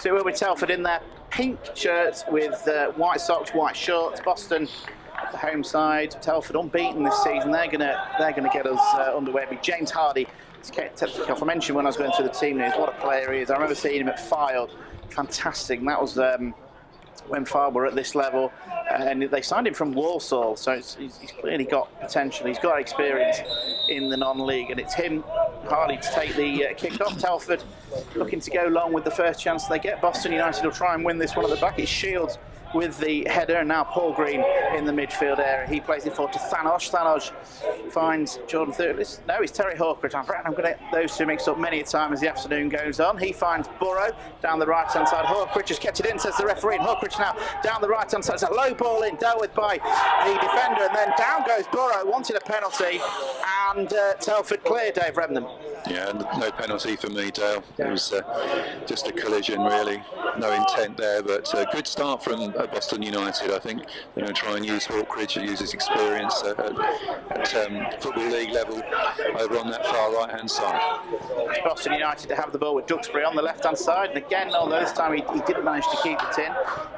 So it will be Telford in their pink shirts with white socks, white shorts. Boston at the home side. Telford unbeaten this season. They're gonna get us underway. It'll be James Hardy to take the kick off. I mentioned when I was going through the team news what a player he is. I remember seeing him at Fylde. Fantastic. And that was when Fylde were at this level, and they signed him from Walsall, so he's clearly got potential. He's got experience in the non-league, and it's him, Hardy, to take the kick-off. Telford looking to go long with the first chance they get. Boston United will try and win this one at the back. It's Shields with the header, and now Paul Green in the midfield area. He plays it forward to Thanos. Thanos finds Jordan Thurles. No, it's Terry Hawkridge. I'm going to get those two mixed up many a time as the afternoon goes on. He finds Burrow down the right-hand side. Hawkridge has kept it in, says the referee. And Hawkridge now down the right-hand side. It's a low ball in, dealt with by the defender, and then down goes Burrow, wanted a penalty, and Telford clear, Dave Remnant. Yeah, no penalty for me, Dale. It was just a collision, really. No intent there, but a good start from Boston United. I think they're going to try and use Hawkridge, use his experience at Football League level over on that far right-hand side. Boston United to have the ball with Duxbury on the left-hand side, and again, although this time he didn't manage to keep it in.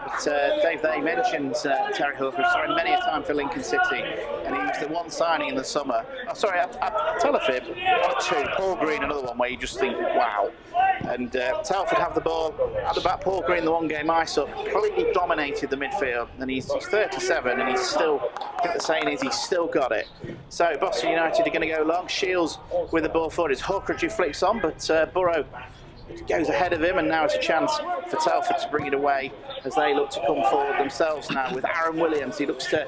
But Dave, they mentioned Terry Hawkridge, sorry, many a time for Lincoln City, and he was the one signing in the summer. Oh, sorry, I tell a fib. One or two. Paul Green, another one where you just think, wow. And Telford have the ball at the back. Paul Green, the one game ice up, completely dominated the midfield, and he's 37, and he's still, I think the saying is, he's still got it. So Boston United are going to go long. Shields with the ball forward. It's Hawkridge who flicks on, but Burrow goes ahead of him, and now it's a chance for Telford to bring it away as they look to come forward themselves now with Aaron Williams. He looks to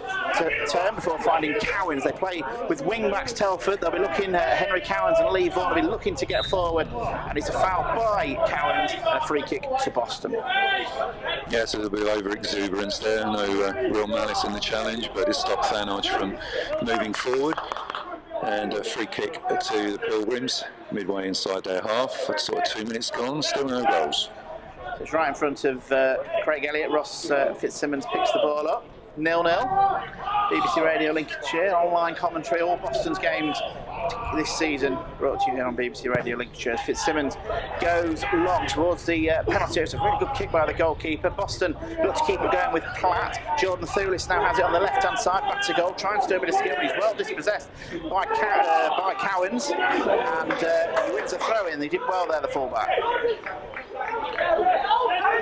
turn before finding Cowans. They play with wing-backs Telford. They'll be looking at Henry Cowans and Lee Vaughan. They'll be looking to get forward, and it's a foul by Cowans and a free kick to Boston. Yes, there's a bit of over-exuberance there. No real malice in the challenge, but it stopped Thanos from moving forward. And a free kick to the Pilgrims, midway inside their half. It's sort of 2 minutes gone, still no goals. It's right in front of Craig Elliott. Ross Fitzsimmons picks the ball up. 0-0. BBC Radio Lincolnshire, online commentary, all Boston's games this season brought to you here on BBC Radio Lincolnshire. Fitzsimmons goes long towards the penalty. It's a really good kick by the goalkeeper. Boston look to keep it going with Platt. Jordan Thurles now has it on the left-hand side, back to goal, trying to do a bit of skill, but he's well dispossessed by Cowans, and he wins a throw-in. They did well there, the fullback.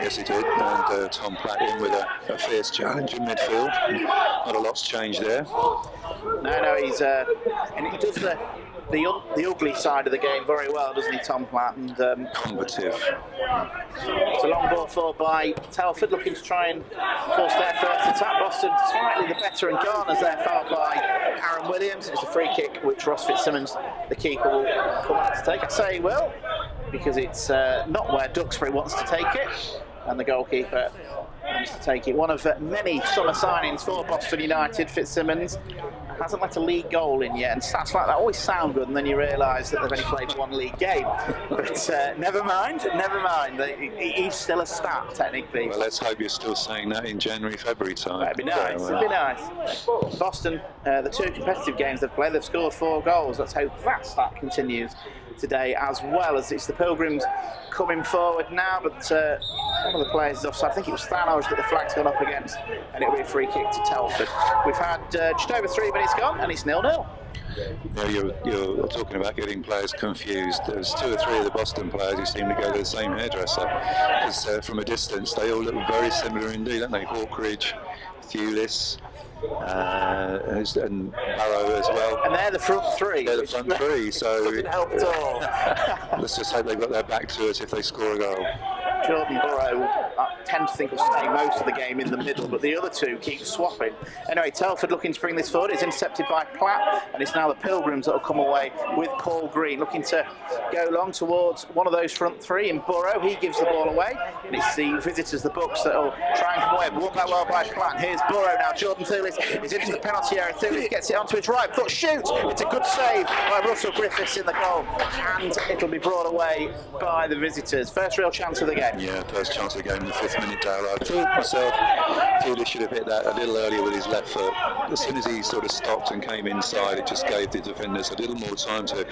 Yes, he did, and Tom Platt in with a fierce challenge in midfield. Not a lot's changed there. No, he's and he does the ugly side of the game very well, doesn't he, Tom Platt? And combative. It's a long ball forward by Telford, looking to try and force their first attack. Boston slightly the better, and Garner's there fouled by Aaron Williams. It's a free kick which Ross Fitzsimmons, the keeper, will come out to take. I say he will, because it's not where Duxbury wants to take it, and the goalkeeper wants to take it. One of many summer signings for Boston United. Fitzsimmons hasn't let a league goal in yet, and stats like that always sound good, and then you realise that they've only played one league game. But never mind. He's still a stat, technically. Well, let's hope you're still saying that in January, February time. That'd be nice. It'd be nice. Boston, the two competitive games they've played, they've scored 4 goals. Let's hope that stat continues today, as well as it's the Pilgrims coming forward now, but one of the players is offside. I think it was Thanos that the flag's gone up against, and it'll be a free kick to Telford. We've had just over 3 minutes gone, and it's 0-0. Yeah, you're talking about getting players confused. There's 2 or 3 of the Boston players who seem to go to the same hairdresser, because from a distance they all look very similar indeed, don't they? Hawkridge, Thewlis, and Barrow as well. And they're the front 3. They're the front 3, so doesn't help at all. Let's just hope they've got their back to us if they score a goal. Jordan Burrow, I tend to think will stay most of the game in the middle, but the other 2 keep swapping. Anyway, Telford looking to bring this forward. It's intercepted by Platt, and it's now the Pilgrims that will come away with Paul Green, looking to go long towards one of those front 3 in Burrow. He gives the ball away, and it's the visitors, the Bucks, that will try and come away. Won that well by Platt. Here's Burrow now. Jordan Thewlis is into the penalty area. Thewlis gets it onto his right foot, shoots. It's a good save by Russell Griffiths in the goal, and it'll be brought away by the visitors. First real chance of the game. Yeah, first chance of the game. the 5th minute, Dale. I thought myself, Hewlett should have hit that a little earlier with his left foot. As soon as he sort of stopped and came inside, it just gave the defenders a little more time to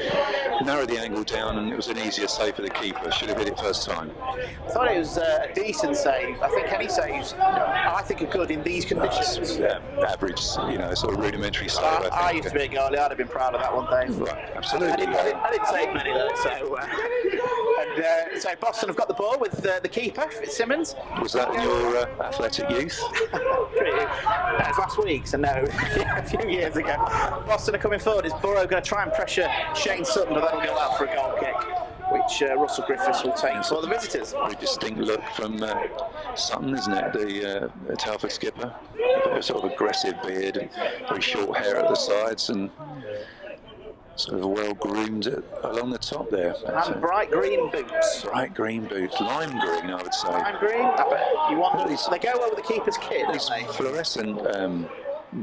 narrow the angle down, and it was an easier save for the keeper. Should have hit it first time. I thought it was a decent save. I think any saves, I think, are good in these conditions. Average, sort of rudimentary save. I used to be a goalie. I'd have been proud of that one, Dave. Right, absolutely. I didn't save many though, so Boston have got the ball with the keeper, Fitzsimmons. Was that in your athletic youth? That was last week, so no, a few years ago. Boston are coming forward. Is Burrow going to try and pressure Shane Sutton, but that'll go out for a goal kick, which Russell Griffiths will take for the visitors. Very distinct look from Sutton, isn't it? The Telford skipper. A sort of aggressive beard, and very short hair at the sides, and sort of well groomed along the top there. And bright green boots. Bright green boots, lime green, I would say. Lime green. I bet you want these. They go well with the keeper's kit. These fluorescent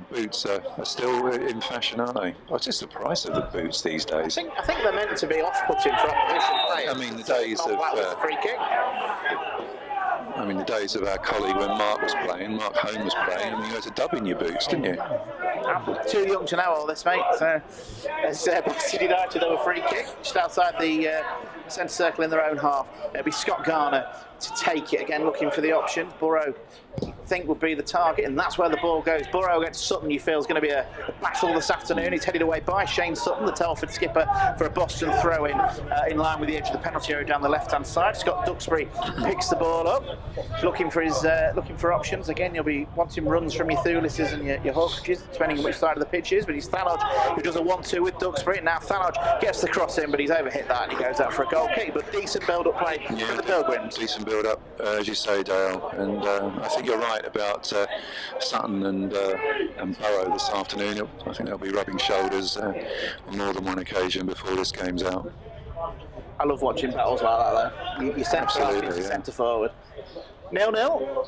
boots are still in fashion, aren't they? What's just the price of the boots these days? I think they're meant to be off-putting for opposition players. I mean, the days of free kick. I mean, the days of our colleague when Mark Home was playing, you had to dub in your boots, didn't you? I'm too young to know all this, mate. So, as Boston United have a free kick just outside the centre circle in their own half. It'll be Scott Garner to take it again, looking for the option. Burrow, I think, would be the target, and that's where the ball goes. Burrow against Sutton, you feel, is going to be a battle this afternoon. He's headed away by Shane Sutton, the Telford skipper, for a Boston throw-in in line with the edge of the penalty area down the left-hand side. Scott Duxbury picks the ball up, looking for options. Again, you'll be wanting runs from your Thulises and your Hawkridges, depending on which side of the pitch is. But it's Thalodge who does a 1-2 with Duxbury. Now Thalodge gets the cross in, but he's overhit that and he goes out for a goal kick. But decent build-up play for the Pilgrims. Decent build-up, as you say, Dale. And I think you're right about Sutton and Burrow this afternoon. I think they'll be rubbing shoulders on more than one occasion before this game's out. I love watching battles like that, though. You centre forward. 0-0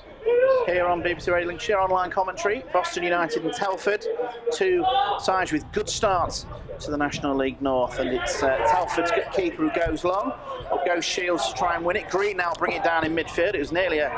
here on BBC Radio Lincolnshire online commentary. Boston United and Telford, two sides with good starts to the National League North, and it's Telford's keeper who goes long. Up goes Shields to try and win it. Green now bring it down in midfield. It was nearly a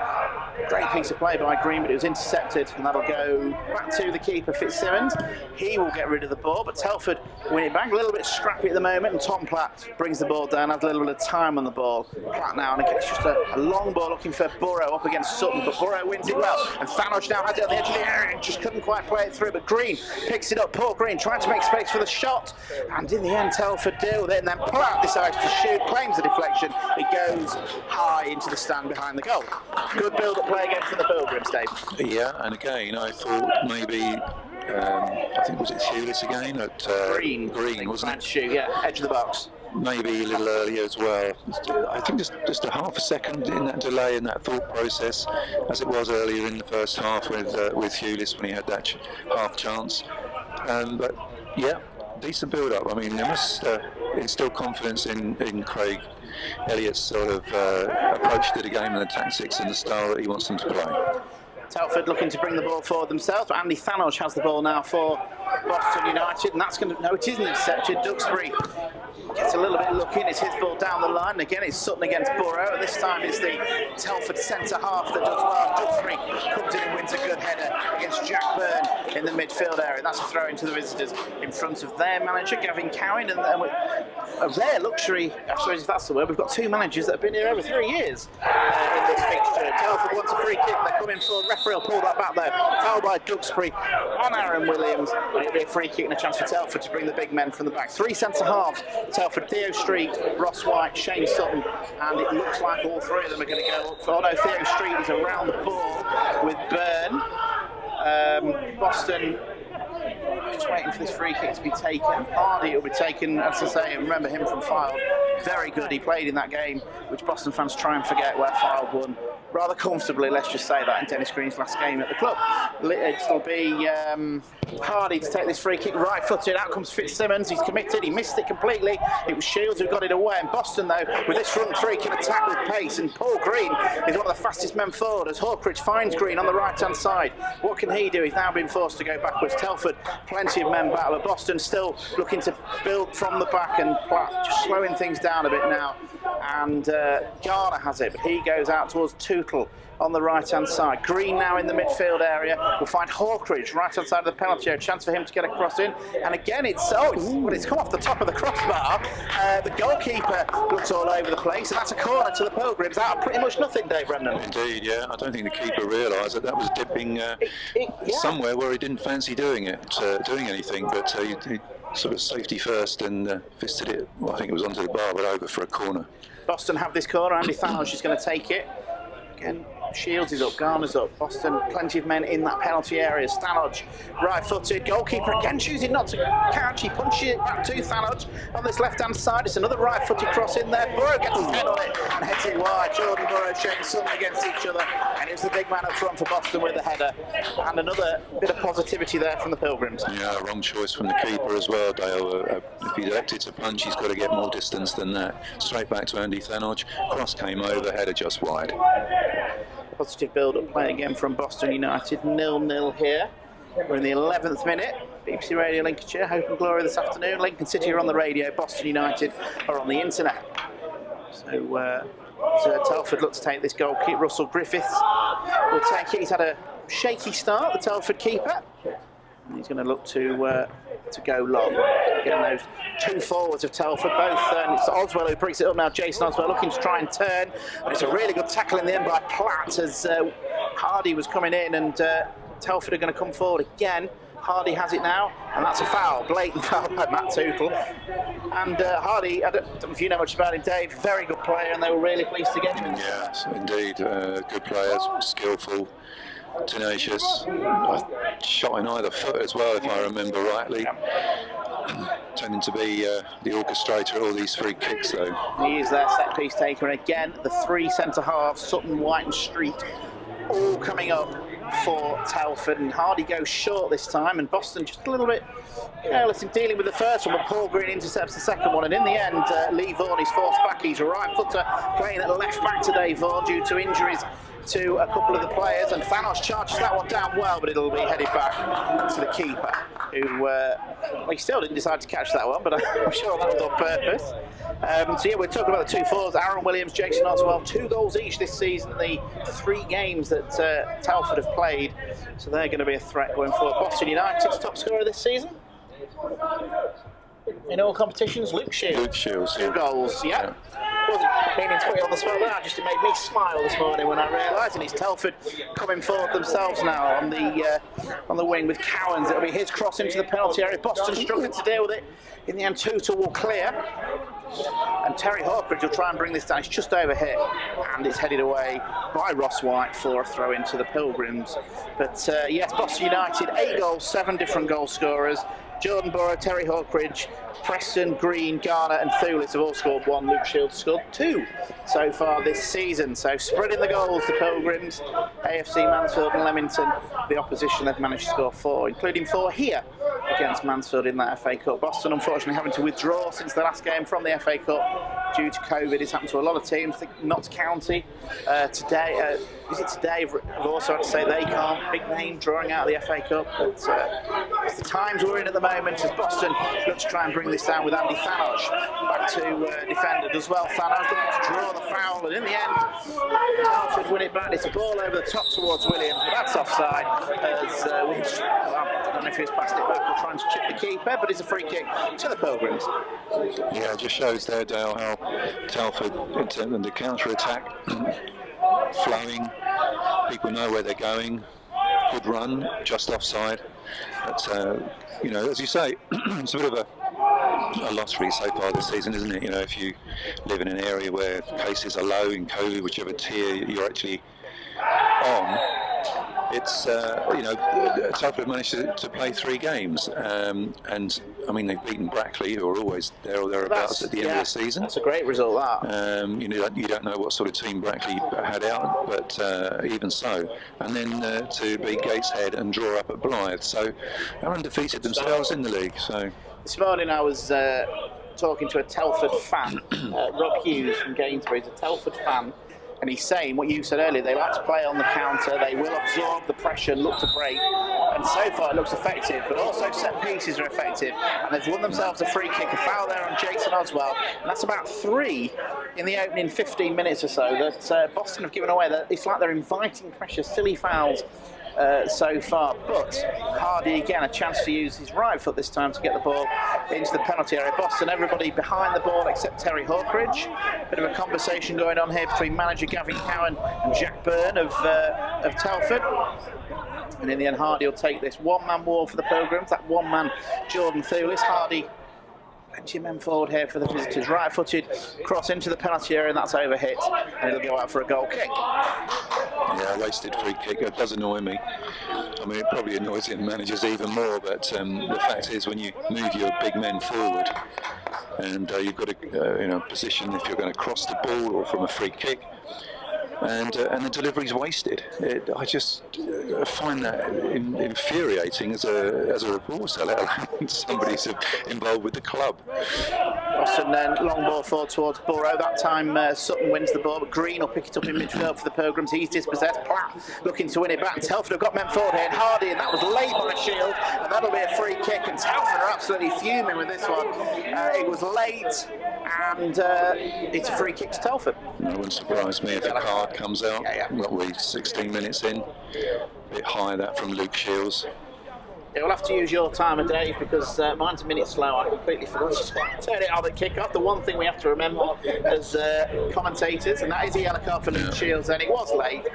great piece of play by Green, but it was intercepted, and that'll go back to the keeper Fitzsimmons. He will get rid of the ball, but Telford win it back. A little bit scrappy at the moment, and Tom Platt brings the ball down, has a little bit of time on the ball. Platt now, and it's just a long ball looking for Burrow up against Sutton, but Burrow wins it well, and Thalodge now has it on the edge of the area and just couldn't quite play it through, but Green picks it up. Paul Green trying to make space for the shot, and in the end Telford deal with it, and then Platt decides to shoot, claims the deflection. It goes high into the stand behind the goal. Good build-up play again for the Pilgrims, Dave. Yeah, and again I thought maybe I think was it Hewlett again at Green, wasn't it? Shoot, yeah, edge of the box. Maybe a little earlier as well. I think just a half a second in that delay in that thought process, as it was earlier in the first half with Hewlett when he had that half chance. But yeah, decent build-up. I mean, there must instill confidence in Craig Elliott's sort of approach to the game and the tactics and the style that he wants them to play. Telford looking to bring the ball forward themselves, but Andy Thalodge has the ball now for Boston United, and that's going to, no, it isn't intercepted. Duxbury gets a little bit looking, it's his ball down the line, and again it's Sutton against Burrow, and this time it's the Telford centre half that does well. Duxbury comes in and wins a good header against Jack Byrne in the midfield area. That's a throw into the visitors in front of their manager, Gavin Cowan, and a rare luxury, I suppose if that's the word. We've got two managers that have been here over 3 years in this fixture. Telford wants a free kick, they're coming for. Referee will pull that back though. Foul by Duxbury on Aaron Williams, but it'll be a free kick and a chance for Telford to bring the big men from the back. Three centre halves, Telford: Theo Street, Ross White, Shane Sutton, and it looks like all three of them are going to go up for. Oh no, Theo Street is around the ball with Byrne. Boston just waiting for this free kick to be taken. Hardy will be taken, as I say, and remember him from Fylde. Very good, he played in that game, which Boston fans try and forget, where Fylde won rather comfortably, let's just say that, in Dennis Green's last game at the club. It'll be Hardy to take this free kick, right-footed. Out comes Fitzsimmons, he's committed, he missed it completely. It was Shields who got it away, and Boston, though, with this front three, can attack with pace, and Paul Green is one of the fastest men forward as Hawkridge finds Green on the right-hand side. What can he do? He's now been forced to go backwards. Telford, plenty of men back, but Boston still looking to build from the back, and Platt just slowing things down a bit now. and Garner has it, but he goes out towards Tootle on the right-hand side. Green now in the midfield area. We'll find Hawkridge right-hand side of the penalty area. Chance for him to get a cross in. And again, it's come off the top of the crossbar. The goalkeeper looks all over the place, and that's a corner to the Pilgrims out of pretty much nothing, Dave Remnant. Indeed, yeah. I don't think the keeper realised that was dipping somewhere where he didn't fancy doing anything, but he sort of safety first and fisted it. Well, I think it was onto the bar, but over for a corner. Boston have this corner. Andy Thanos is going to take it. Again, Shields is up, Garner's up. Boston, plenty of men in that penalty area. Stanodge, right-footed. Goalkeeper again choosing not to catch. He punches it back to Stanodge on this left-hand side. It's another right-footed cross in there. Burrow gets his head on it and heads it wide. Jordan Burrow, Shane Sutton against each other. And it's the big man up front for Boston with the header. And another bit of positivity there from the Pilgrims. Yeah, wrong choice from the keeper as well, Dale. If he elected to punch, he's got to get more distance than that. Straight back to Andy Thanos. Cross came over, header just wide. Positive build-up play again from Boston United, 0-0 here. We're in the 11th minute. BBC Radio Lincolnshire, Hope and Glory this afternoon. Lincoln City are on the radio, Boston United are on the internet. So Telford look to take this goal kick. Russell Griffiths will take it. He's had a shaky start, the Telford keeper. And he's going to look to go long. Getting those two forwards of Telford, both. It's Oswell who brings it up now. Jason Oswell looking to try and turn. And it's a really good tackle in the end by Platt as Hardy was coming in, and Telford are going to come forward again. Hardy has it now, and that's a foul, blatant foul by Matt Tootle. And Hardy, I don't know if you know much about him, Dave, very good player, and they were really pleased to get him. Yes, indeed, good player, skillful, tenacious, shot in either foot as well, if I remember rightly. Tending to be the orchestrator of all these free kicks, though. He is their set piece taker, and again, the three centre halves, Sutton, White, and Street, all coming up for Telford, and Hardy goes short this time, and Boston just a little bit careless in dealing with the first one, but Paul Green intercepts the second one, and in the end, Lee Vaughan is forced back. He's a right footer playing at left back today, Vaughan, due to injuries to a couple of the players, and Thanos charges that one down well, but it'll be headed back to the keeper, who he still didn't decide to catch that one, but I'm sure that was on purpose. So yeah, we're talking about the two forwards, Aaron Williams, Jason Oswell, 2 goals each this season in the 3 games that Telford have played, so they're going to be a threat going forward. Boston United's top scorer this season in all competitions, Luke Shields. Luke Shields, 2 goals, yeah. Wasn't meaning to put it on the spot there, just it made me smile this morning when I realised, and it's Telford coming forward themselves now on the wing with Cowans. It'll be his cross into the penalty area. Boston struggling to deal with it. In the end, Tootle will clear, and Terry Hawkridge will try and bring this down. It's just over here, and it's headed away by Ross White for a throw into the Pilgrims. But yes, Boston United, 8 goals, 7 different goal scorers. Jordan Burrow, Terry Hawkridge, Preston, Green, Garner and Thulis have all scored 1. Luke Shields scored 2 so far this season. So spreading the goals, the Pilgrims, AFC Mansfield and Leamington, the opposition, they've managed to score 4, including 4 here against Mansfield in that FA Cup. Boston unfortunately having to withdraw since the last game from the FA Cup due to COVID. It's happened to a lot of teams. I think Notts County today, is it today? I've also had to say they can't. Big name drawing out of the FA Cup. But it's the times we're in at the moment as Boston look to try and bring this down with Andy Thanos back to defended as well. Thanos looking to draw the foul, and in the end, Telford win it back. It's a ball over the top towards Williams, but that's offside. As I don't know if he's passed it back or trying to chip the keeper, but it's a free kick to the Pilgrims. Yeah, it just shows there, Dale, how Telford, in terms of the counter-attack, flowing, people know where they're going, good run, just offside. But, you know, as you say, it's a bit of a loss really so far this season, isn't it? You know, if you live in an area where cases are low in COVID, whichever tier you're actually on, it's, you know, Telford managed to play 3 games, and I mean they've beaten Brackley, who are always there or thereabouts at the end of the season. That's a great result, that. You know, you don't know what sort of team Brackley had out, but even so, and then to beat Gateshead and draw up at Blythe, so they're undefeated themselves in the league. So this morning I was talking to a Telford fan, Rob Hughes from Gainsbury, a Telford fan. And he's saying what you said earlier, they like to play on the counter, they will absorb the pressure and look to break. And so far it looks effective, but also set pieces are effective. And they've won themselves a free kick, a foul there on Jason Oswell. And that's about 3 in the opening 15 minutes or so that Boston have given away. It's like they're inviting pressure, silly fouls so far. But Hardy again, a chance to use his right foot this time to get the ball into the penalty area. Boston, everybody behind the ball except Terry Hawkridge. Bit of a conversation going on here between manager Gavin Cowan and Jack Byrne of Telford. And in the end, Hardy will take this one-man wall for the Pilgrims. That one-man Jordan Thulis. Hardy, plenty of men forward here for the visitors. Right-footed cross into the penalty area, and that's overhit. And it'll go out for a goal kick. Yeah, wasted free kick. It does annoy me. I mean, it probably annoys the managers even more, but the fact is when you move your big men forward and you've got a position if you're going to cross the ball or from a free kick, and the delivery's wasted. I just find that infuriating as a reporter, let alone somebody who's involved with the club. Boston then long ball forward towards Burrow. That time Sutton wins the ball, but Green will pick it up in midfield for the Pilgrims. He's dispossessed. Platt looking to win it back, and Telford have got men forward here, and Hardy, and that was late by Shield, and that'll be a free kick, and Telford are absolutely fuming with this one. It was late, and it's a free kick to Telford. No, it wouldn't surprise me if a card comes out. What we 16 minutes in, a bit high that from Luke Shields. Yeah, we'll have to use your timer, Dave, because mine's a minute slow. I completely forgot to turn it on at kick-off. The one thing we have to remember as commentators, and that is a yellow card for Luke Shields, and it was late,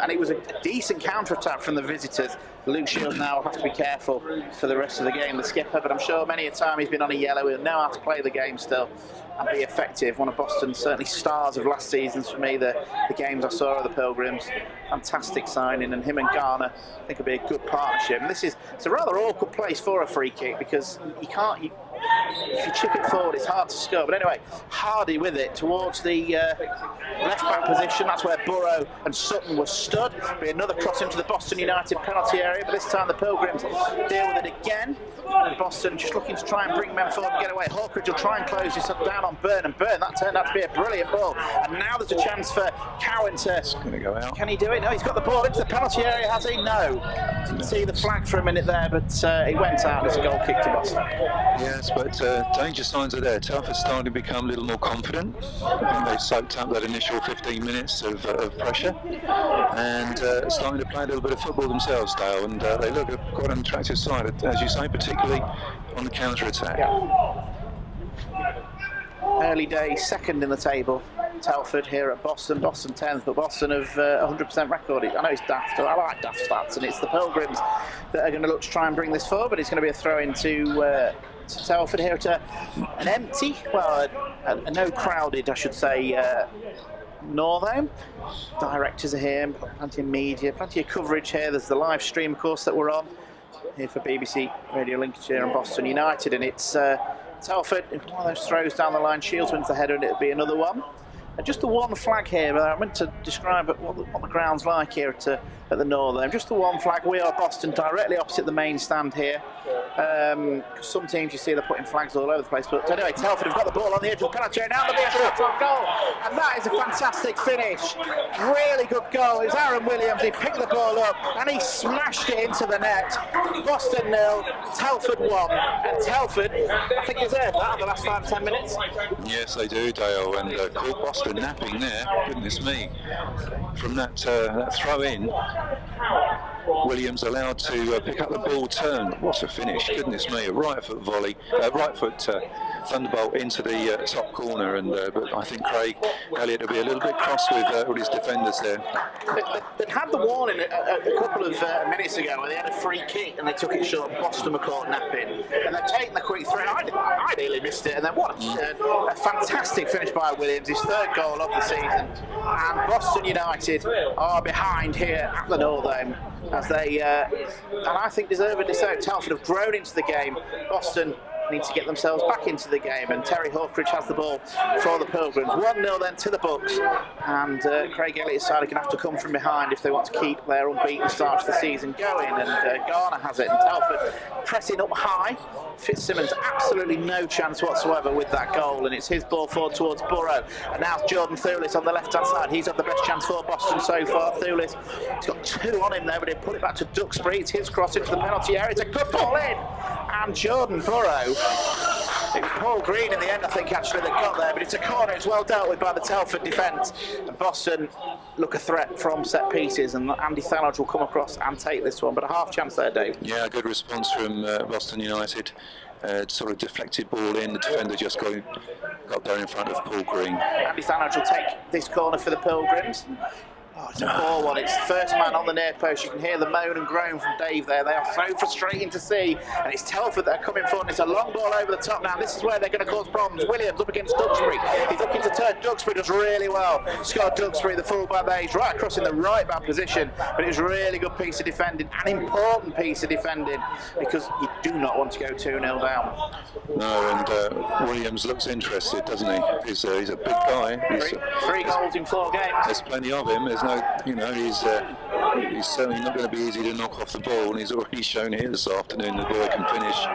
and it was a decent counter-attack from the visitors. Luke Shields now will have to be careful for the rest of the game, the skipper, but I'm sure many a time he's been on a yellow. He'll know how to play the game still and be effective. One of Boston's certainly stars of last season's for me, the games I saw of the Pilgrims. Fantastic signing, and him and Garner I think will be a good partnership. And it's a rather awkward place for a free kick because if you chip it forward, it's hard to score. But anyway, Hardy with it towards the left back position. That's where Burrow and Sutton were stood. Be another cross into the Boston United penalty area, but this time the Pilgrims deal with it again. And Boston just looking to try and bring men forward and get away. Hawkridge will try and close this up down on Byrne, and Byrne, that turned out to be a brilliant ball. And now there's a chance for Cowan to... It's going to go out. Can he do it? No, he's got the ball into the penalty area, has he? No. Didn't see the flag for a minute there, but it went out. It's a goal kick to Boston. Yes, but danger signs are there. Telford's starting to become a little more confident. I think they soaked up that initial 15 minutes of pressure and starting to play a little bit of football themselves, Dale, and they look quite an attractive side, as you say, particularly on the counter-attack. Yeah. Early days, second in the table. Telford here at Boston 10th, but Boston have 100% record. I know it's daft, I like daft stats, and it's the Pilgrims that are going to look to try and bring this forward, but it's going to be a throw into to Telford here at an empty, well, a no crowded, I should say, Northam. Directors are here, plenty of media, plenty of coverage here. There's the live stream, of course, that we're on here for BBC Radio Lincolnshire and Boston United, and it's Telford, one of those throws down the line. Shields wins the header, and it'll be another one. And just the one flag here, but I meant to describe what the ground's like here at the Northern. Just the one flag. We are Boston, directly opposite the main stand here. Some teams you see they're putting flags all over the place, but anyway, Telford have got the ball on the edge of the penalty area. Now there'll be a shot goal, and that is a fantastic finish. Really good goal. It was Aaron Williams. He picked the ball up and he smashed it into the net. Boston 0, Telford 1, and Telford, I think, deserved that in the last 5-10 minutes. Yes, they do, Dale, and caught Boston napping there. Goodness me! From that throw in, Williams allowed to pick up the ball, turn. What a finish! Goodness me, a right foot volley, right foot thunderbolt into the top corner, and but I think Craig Elliott will be a little bit cross with his defenders there. They'd had the warning a couple of minutes ago where they had a free kick and they took it short. Boston were caught napping, and they've taken the quick throw. I nearly missed it, and then what a fantastic finish by Williams, his third goal of the season. And Boston United are behind here at the Northern, as they, and I think deservedly so. Telford have grown into the game. Boston need to get themselves back into the game, and Terry Hawkridge has the ball for the Pilgrims. 1-0 then to the Bucks, and Craig Elliott's side are going to have to come from behind if they want to keep their unbeaten start to the season going, and Garner has it, and Telford pressing up high. Fitzsimmons absolutely no chance whatsoever with that goal, and it's his ball forward towards Burrow, and now Jordan Thulis on the left hand side. He's had the best chance for Boston so far. Thulis, he's got 2 on him there, but he'll put it back to Duxbury. It's his cross into the penalty area. It's a good ball in, and Jordan Burrow, it was Paul Green in the end I think actually that got there, but it's a corner. It's well dealt with by the Telford defence, and Boston look a threat from set pieces, and Andy Thalodge will come across and take this one, but a half chance there, Dave. Yeah, good response from Boston United. Sort of deflected ball in, the defender just got there in front of Paul Green. Andy Thalodge will take this corner for the Pilgrims. Oh, it's a poor one. It's the first man on the near post. You can hear the moan and groan from Dave there. They are so frustrating to see. And it's Telford that are coming forward. It's a long ball over the top now. This is where they're going to cause problems. Williams up against Duxbury. He's looking to turn. Duxbury does really well. Scott Duxbury, the full-back there. He's right across in the right-back position. But it was a really good piece of defending. An important piece of defending, because you do not want to go 2-0 down. No, and Williams looks interested, doesn't he? He's a big guy. Three goals in 4 games. There's plenty of him. There's no, he's certainly not going to be easy to knock off the ball, and he's already shown here this afternoon the boy can finish.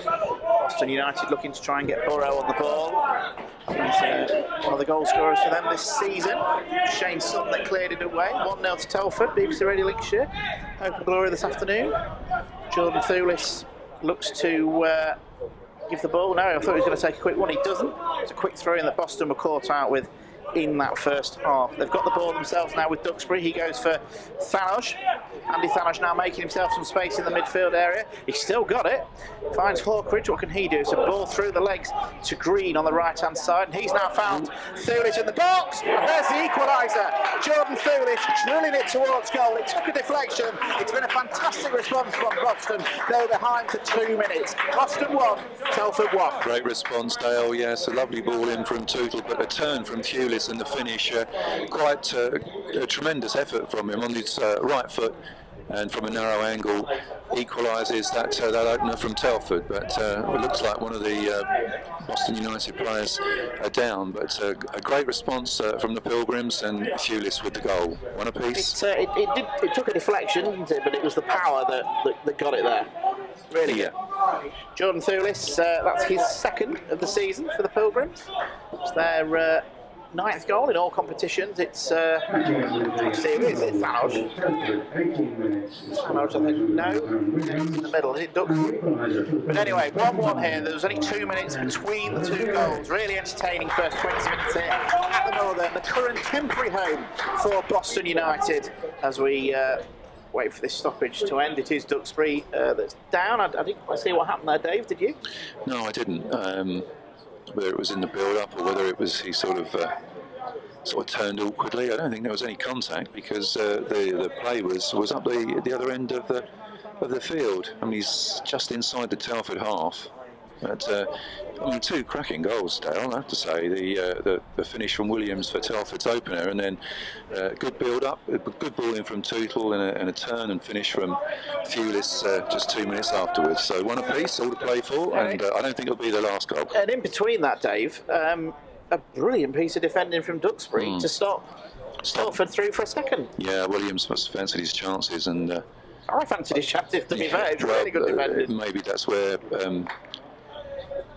Boston United looking to try and get Burrow on the ball. He's one of the goal scorers for them this season. Shane Sutton that cleared it away. 1-0 to Telford, BBC Radio Lincolnshire. Hope and glory this afternoon. Jordan Thulis looks to give the ball. No, I thought he was going to take a quick one. He doesn't. It's a quick throw in that Boston were caught out with in that first half. They've got the ball themselves now with Duxbury. He goes for Thalodge. Andy Thalodge now making himself some space in the midfield area. He's still got it. Finds Hawkridge. What can he do? It's a ball through the legs to Green on the right hand side, and he's now found Thulis in the box, and there's the equaliser. Jordan Thulis drilling it towards goal. It took a deflection. It's been a fantastic response from Boston. They were behind for 2 minutes. Boston 1, Telford 1. Great response, Dale. Yes, a lovely ball in from Tootle, but a turn from Thulis and the finish, quite a tremendous effort from him on his right foot, and from a narrow angle equalises that opener from Telford. But it looks like one of the Boston United players are down, but a great response from the Pilgrims, and Thulis with the goal. One apiece. It took a deflection, didn't it? But it was the power that got it there. Really, yeah. Jordan Thulis, that's his 2nd of the season for the Pilgrims. It's their 9th goal in all competitions. It's Thalodge. Thalodge, I think. No, it's in the middle. Is it Duxbury? But anyway, 1-1 here. There was only 2 minutes between the 2 goals. Really entertaining first 20 minutes here at the Northern, the current temporary home for Boston United. As we wait for this stoppage to end, it is Duxbury that's down. I didn't quite see what happened there, Dave. Did you? No, I didn't. Whether it was in the build-up or whether it was he sort of turned awkwardly. I don't think there was any contact, because the play was up the other end of the field. I mean, he's just inside the Telford half. But I mean, 2 cracking goals, Dale, I have to say. The finish from Williams for Telford's opener, and then good build-up, a good ball in from Tootle, and a turn and finish from Thulis just 2 minutes afterwards. So one apiece, all to play for, and I don't think it'll be the last goal. And in between that, Dave, a brilliant piece of defending from Duxbury to stop Telford through for a second. Yeah, Williams must have fancied his chances, and I fancied his chances, to be fair. It's really good defending. Maybe that's where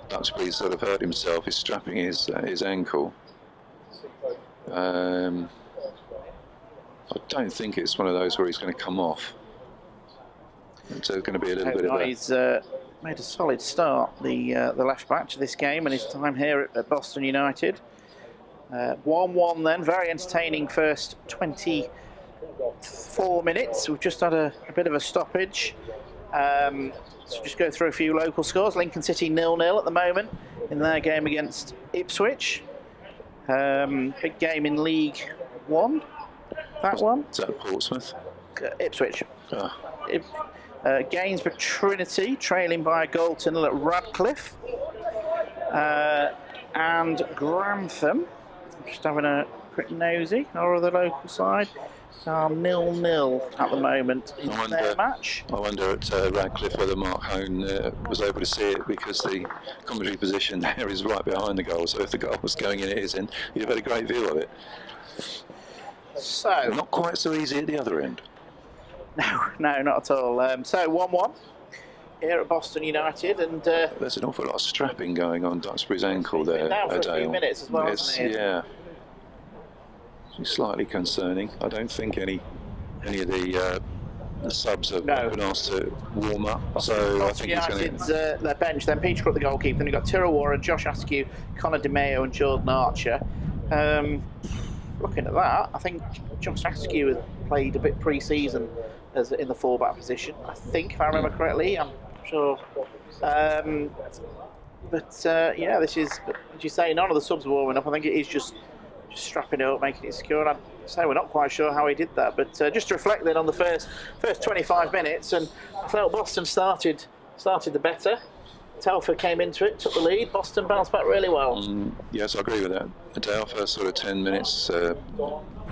Duxbury sort of hurt himself. He's strapping his ankle. I don't think it's one of those where he's going to come off. It's going to be a little bit of a... He's made a solid start, the left back, to this game and his time here at Boston United. 1-1 then, very entertaining first 24 minutes. We've just had a bit of a stoppage. So just go through a few local scores. Lincoln City 0-0 at the moment in their game against Ipswich. Big game in League One. That one. Is that Portsmouth? Ipswich. Gainsborough Trinity trailing by a goal to 0 at Radcliffe. And Grantham Just having a quick nosy. Or the local side are 0-0 at the moment in their match. I wonder at Radcliffe whether Mark Hone was able to see it, because the commentary position there is right behind the goal. So if the goal was going in at his end, you'd have had a great view of it. So not quite so easy at the other end. No, not at all. So 1-1 here at Boston United, and there's an awful lot of strapping going on Duxbury's ankle there. Now for a few minutes as well, hasn't it? Yeah. It's slightly concerning. I don't think any of the subs have been asked to warm up. So I think United's their bench. Then Peter Crook, the goalkeeper. Then you've got Tyrrell Warren, Josh Askew, Conor DeMeo, and Jordan Archer. Looking at that, I think Josh Askew has played a bit pre-season as in the fullback position. I think, if I remember correctly, I'm sure. Yeah, this is, as you say, none of the subs warming up. I think it is just strapping it up, making it secure. And I'd say we're not quite sure how he did that, but just to reflect then on the first 25 minutes, and I felt Boston started the better. Telford came into it, took the lead. Boston bounced back really well. Yes, I agree with that. Adele, first sort of 10 minutes,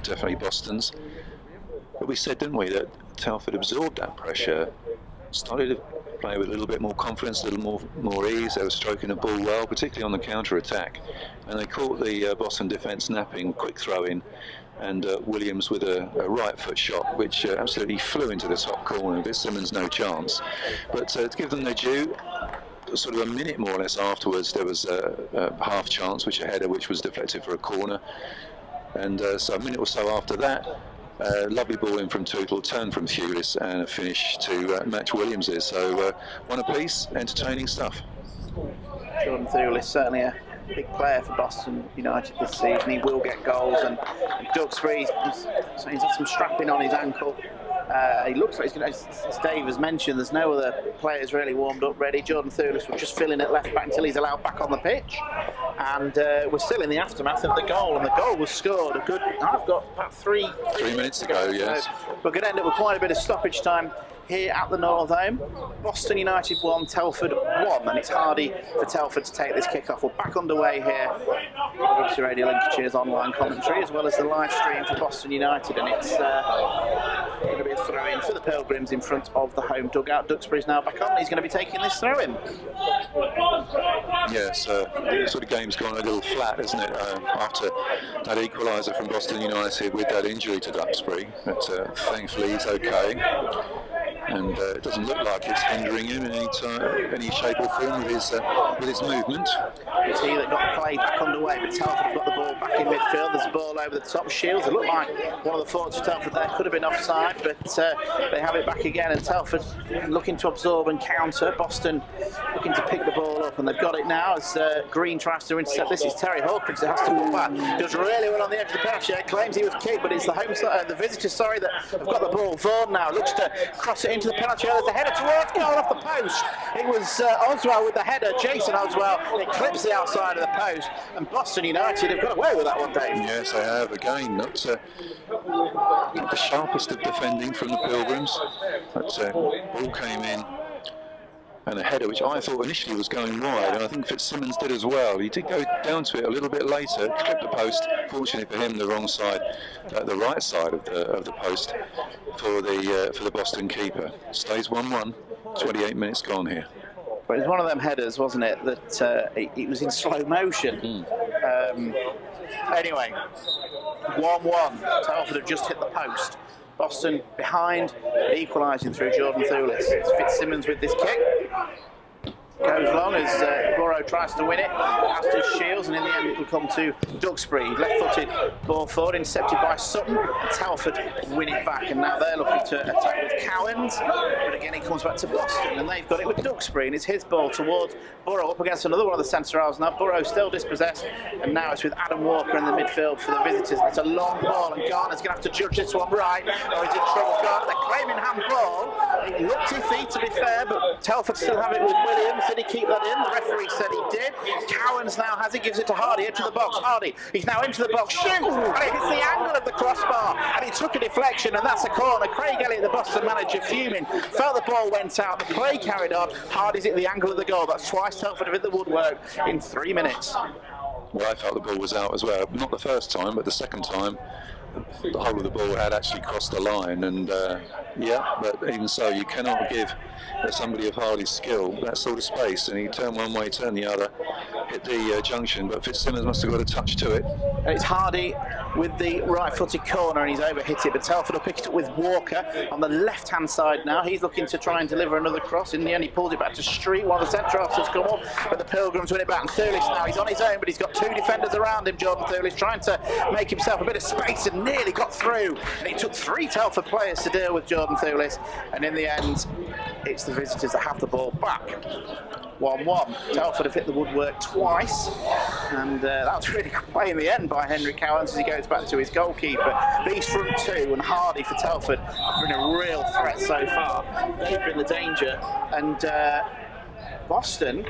definitely Boston's. But we said, didn't we, that Telford absorbed that pressure, started to play with a little bit more confidence, a little more ease. They were stroking the ball well, particularly on the counter-attack. And they caught the Boston defence napping, quick throw-in, and Williams with a right foot shot, which absolutely flew into the top corner. Fitzsimmons no chance. But to give them their due, sort of a minute more or less afterwards, there was a half chance, which a header, which was deflected for a corner. And so a minute or so after that, lovely ball in from Tootle, turn from Thewlis, and a finish to match Williams's. So one apiece, entertaining stuff. Jordan Thewlis, certainly a big player for Boston United this season. He will get goals, and Duxbury, he's had some strapping on his ankle. He looks like he's going to, as Dave has mentioned, there's no other players really warmed up ready. Jordan Thewlis will just fill in at left back until he's allowed back on the pitch. And we're still in the aftermath of the goal, and the goal was scored I've got about 3 minutes to go, yes. So we're going to end up with quite a bit of stoppage time here at the Northome. Boston United 1, Telford 1, and it's Hardy for Telford to take this kick-off. We're back underway here. BBC Radio Lincolnshire's online commentary, as well as the live stream for Boston United, and it's going to be a throw-in for the Pilgrims in front of the home dugout. Duxbury's now back on. He's going to be taking this throw-in. Yes, sort of game's gone a little flat, isn't it, after that equaliser from Boston United with that injury to Duxbury. But thankfully he's okay. And it doesn't look like it's hindering him in any shape or form with his movement. It's he that got the play back underway, but Telford have got the ball back in midfield. There's a ball over the top. Shields, it looked like one of the forwards for Telford there could have been offside, but they have it back again, and Telford looking to absorb and counter. Boston looking to pick the ball up, and they've got it now as Green tries to intercept. This is Terry Hawkins that has to pull back. Does really well on the edge of the penalty area. Claims he was kicked, but it's the visitors, that have got the ball. Vaughan now looks to cross it into the penalty area. There's a header towards goal off the post. It was Oswell with the header, Jason Oswell. It clips the outside of the post, and Boston United have got away with that one, Dave. Yes, they have. Again, not the sharpest of defending from the Pilgrims. But ball came in, and a header which I thought initially was going wide, and I think Fitzsimmons did as well. He did go down to it a little bit later, clipped the post. Fortunately for him, the wrong side, the right side of the post for the Boston keeper. Stays 1-1. 28 minutes gone here. But it was one of them headers, wasn't it, that it was in slow motion. Anyway, 1-1. Telford have just hit the post. Boston behind, equalising through Jordan Thewlis. It's Fitzsimmons with this kick. Goes long as Burrow tries to win it, as does Shields, and in the end it will come to Duxbury. Left-footed ball forward, intercepted by Sutton, and Telford win it back, and now they're looking to attack with Cowans, but again it comes back to Boston, and they've got it with Duxbury, and it's his ball towards Burrow, up against another one of the centre-halves now. Burrow still dispossessed, and now it's with Adam Walker in the midfield for the visitors. It's a long ball, and Garner's going to have to judge this one right, or he's in trouble. Garner, they're claiming handball. It looked iffy, to be fair, but Telford still have it with Williams. Did he keep that in? The referee said he did. Cowans now has it, gives it to Hardy, into the box. Hardy, he's now into the box, shoots, and it hits the angle of the crossbar, and he took a deflection, and that's a corner. Craig Elliott, the Boston manager, fuming, felt the ball went out, the play carried on. Hardy's at the angle of the goal. That's twice Telford have hit the woodwork in 3 minutes. well, I felt the ball was out as well. Not the first time, but the second time, the whole of the ball had actually crossed the line. And but even so, you cannot give somebody of Hardy's skill that sort of space. And he turned one way, turned the other, hit the junction. But Fitzsimmons must have got a touch to it. And it's Hardy with the right-footed corner, and he's overhit it. But Telford will pick it up with Walker on the left-hand side now. He's looking to try and deliver another cross. In the end, he pulled it back to Street while the centre-halves has come up. But the Pilgrims win it back. And Thurlis now, he's on his own, but he's got 2 defenders around him. Jordan Thurlis trying to make himself a bit of space and nearly got through. And it took 3 Telford players to deal with Jordan Thurlis. And in the end, it's the visitors that have the ball back. 1-1. Telford have hit the woodwork twice, and that was really good play in the end by Henry Cowans as he goes back to his goalkeeper. These front 2 and Hardy for Telford have been a real threat so far. They've been the danger, and Boston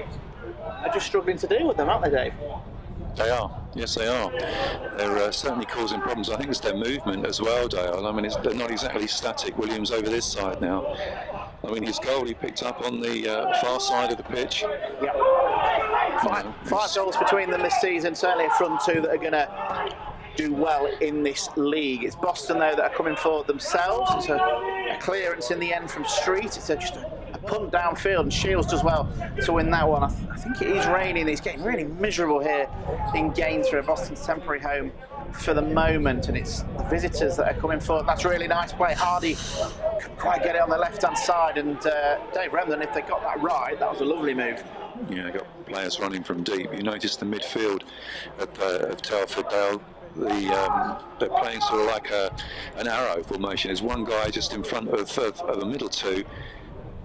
are just struggling to deal with them, aren't they, Dave? They are, yes they are. They're certainly causing problems. I think it's their movement as well, Dale. I mean, they're not exactly static. Williams over this side now. I mean, his goal he picked up on the far side of the pitch. Yep. Five goals between them this season, certainly a front 2 that are going to do well in this league. It's Boston, though, that are coming forward themselves. It's a clearance in the end from Street. It's just a punt downfield, and Shields does well to win that one. I think it is raining. It's getting really miserable here in Gainsborough, Boston's temporary home for the moment, and it's the visitors that are coming forward. That's really nice play. Hardy couldn't quite get it on the left-hand side, and Dave Remden, if they got that right, that was a lovely move. Yeah, got players running from deep. You notice the midfield of Telford. They're playing sort of like an arrow formation. There's one guy just in front of the middle 2,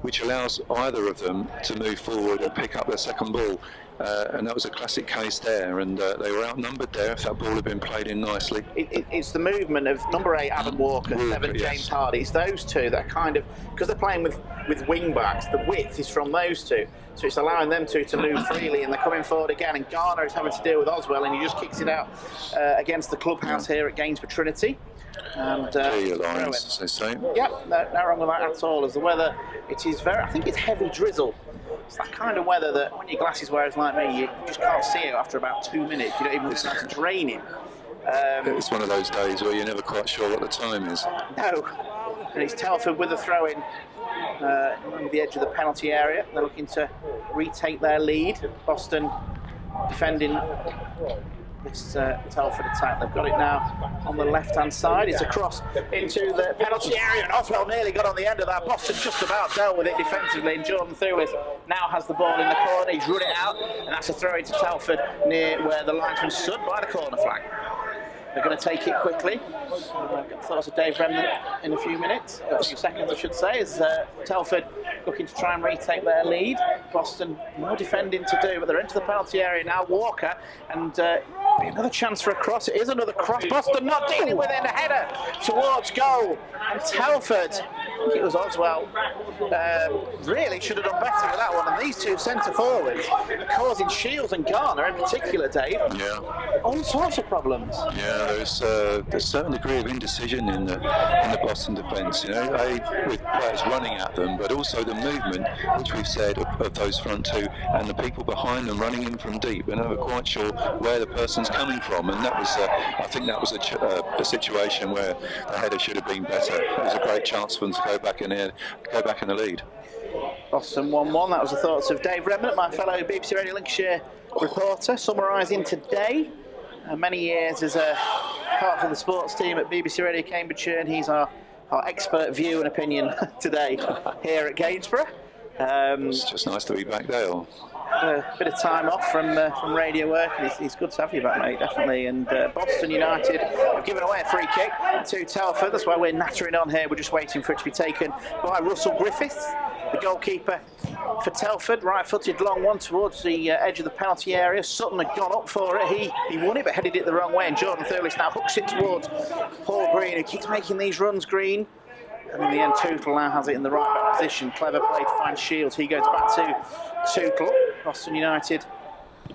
which allows either of them to move forward and pick up their second ball. And that was a classic case there, and they were outnumbered there if that ball had been played in nicely. It's the movement of number 8 Adam Walker, 7 James Hardy. It's those 2 that kind of, because they're playing with wing backs, the width is from those 2, so it's allowing them to move freely, and they're coming forward again, and Garner is having to deal with Oswell, and he just kicks it out against the clubhouse here at Gainsborough Trinity. And Alliance, as they say. Yep, no wrong with that at all. As the weather, it is I think it's heavy drizzle. It's that kind of weather that when your glasses wearers like me, you just can't see it after about 2 minutes. You don't even realize it's raining. It's one of those days where you're never quite sure what the time is. No, and it's Telford with a throw-in on the edge of the penalty area. They're looking to retake their lead. Boston defending this Telford attack. They've got it now on the left-hand side. It's a cross into the penalty area, and Oswell nearly got on the end of that. Boston just about dealt with it defensively, and Jordan Thurlis now has the ball in the corner. He's run it out, and that's a throw into Telford near where the linesman stood by the corner flag. They're going to take it quickly. Get thoughts of Dave Remnant in a few minutes, a few seconds I should say, as Telford looking to try and retake their lead. Boston more defending to do, but they're into the penalty area now. Walker, and another chance for a cross. It is another cross. Boston not dealing with it, and a header towards goal. And Telford, I think it was Oswell, really should have done better with that one. And these 2 centre forwards are causing Shields and Garner in particular, Dave, all sorts of problems. Yeah, there's a certain degree of indecision in the Boston defence. You know, with players running at them, but also the movement, which we've said of those front 2, and the people behind them running in from deep. They're never quite sure where the person's coming from, and that was, I think, that was a situation where the header should have been better. It was a great chance for them to go back in the lead. Boston 1-1. That was the thoughts of Dave Remnant, my fellow BBC Radio Lancashire reporter, summarising today. Many years as a part of the sports team at BBC Radio Cambridgeshire, and he's our expert view and opinion today here at Gainsborough. It's just nice to be back, Dale. A bit of time off from radio work, and it's good to have you back, mate, definitely. And Boston United have given away a free kick to Telford. That's why we're nattering on here. We're just waiting for it to be taken by Russell Griffiths, the goalkeeper for Telford. Right-footed long one towards the edge of the penalty area. Sutton had gone up for it. He won it, but headed it the wrong way. And Jordan Thurlis now hooks it towards Paul Green, who keeps making these runs, Green. And in the end, Tootle now has it in the right back position. Clever play to find Shields. He goes back to Tootle. Boston United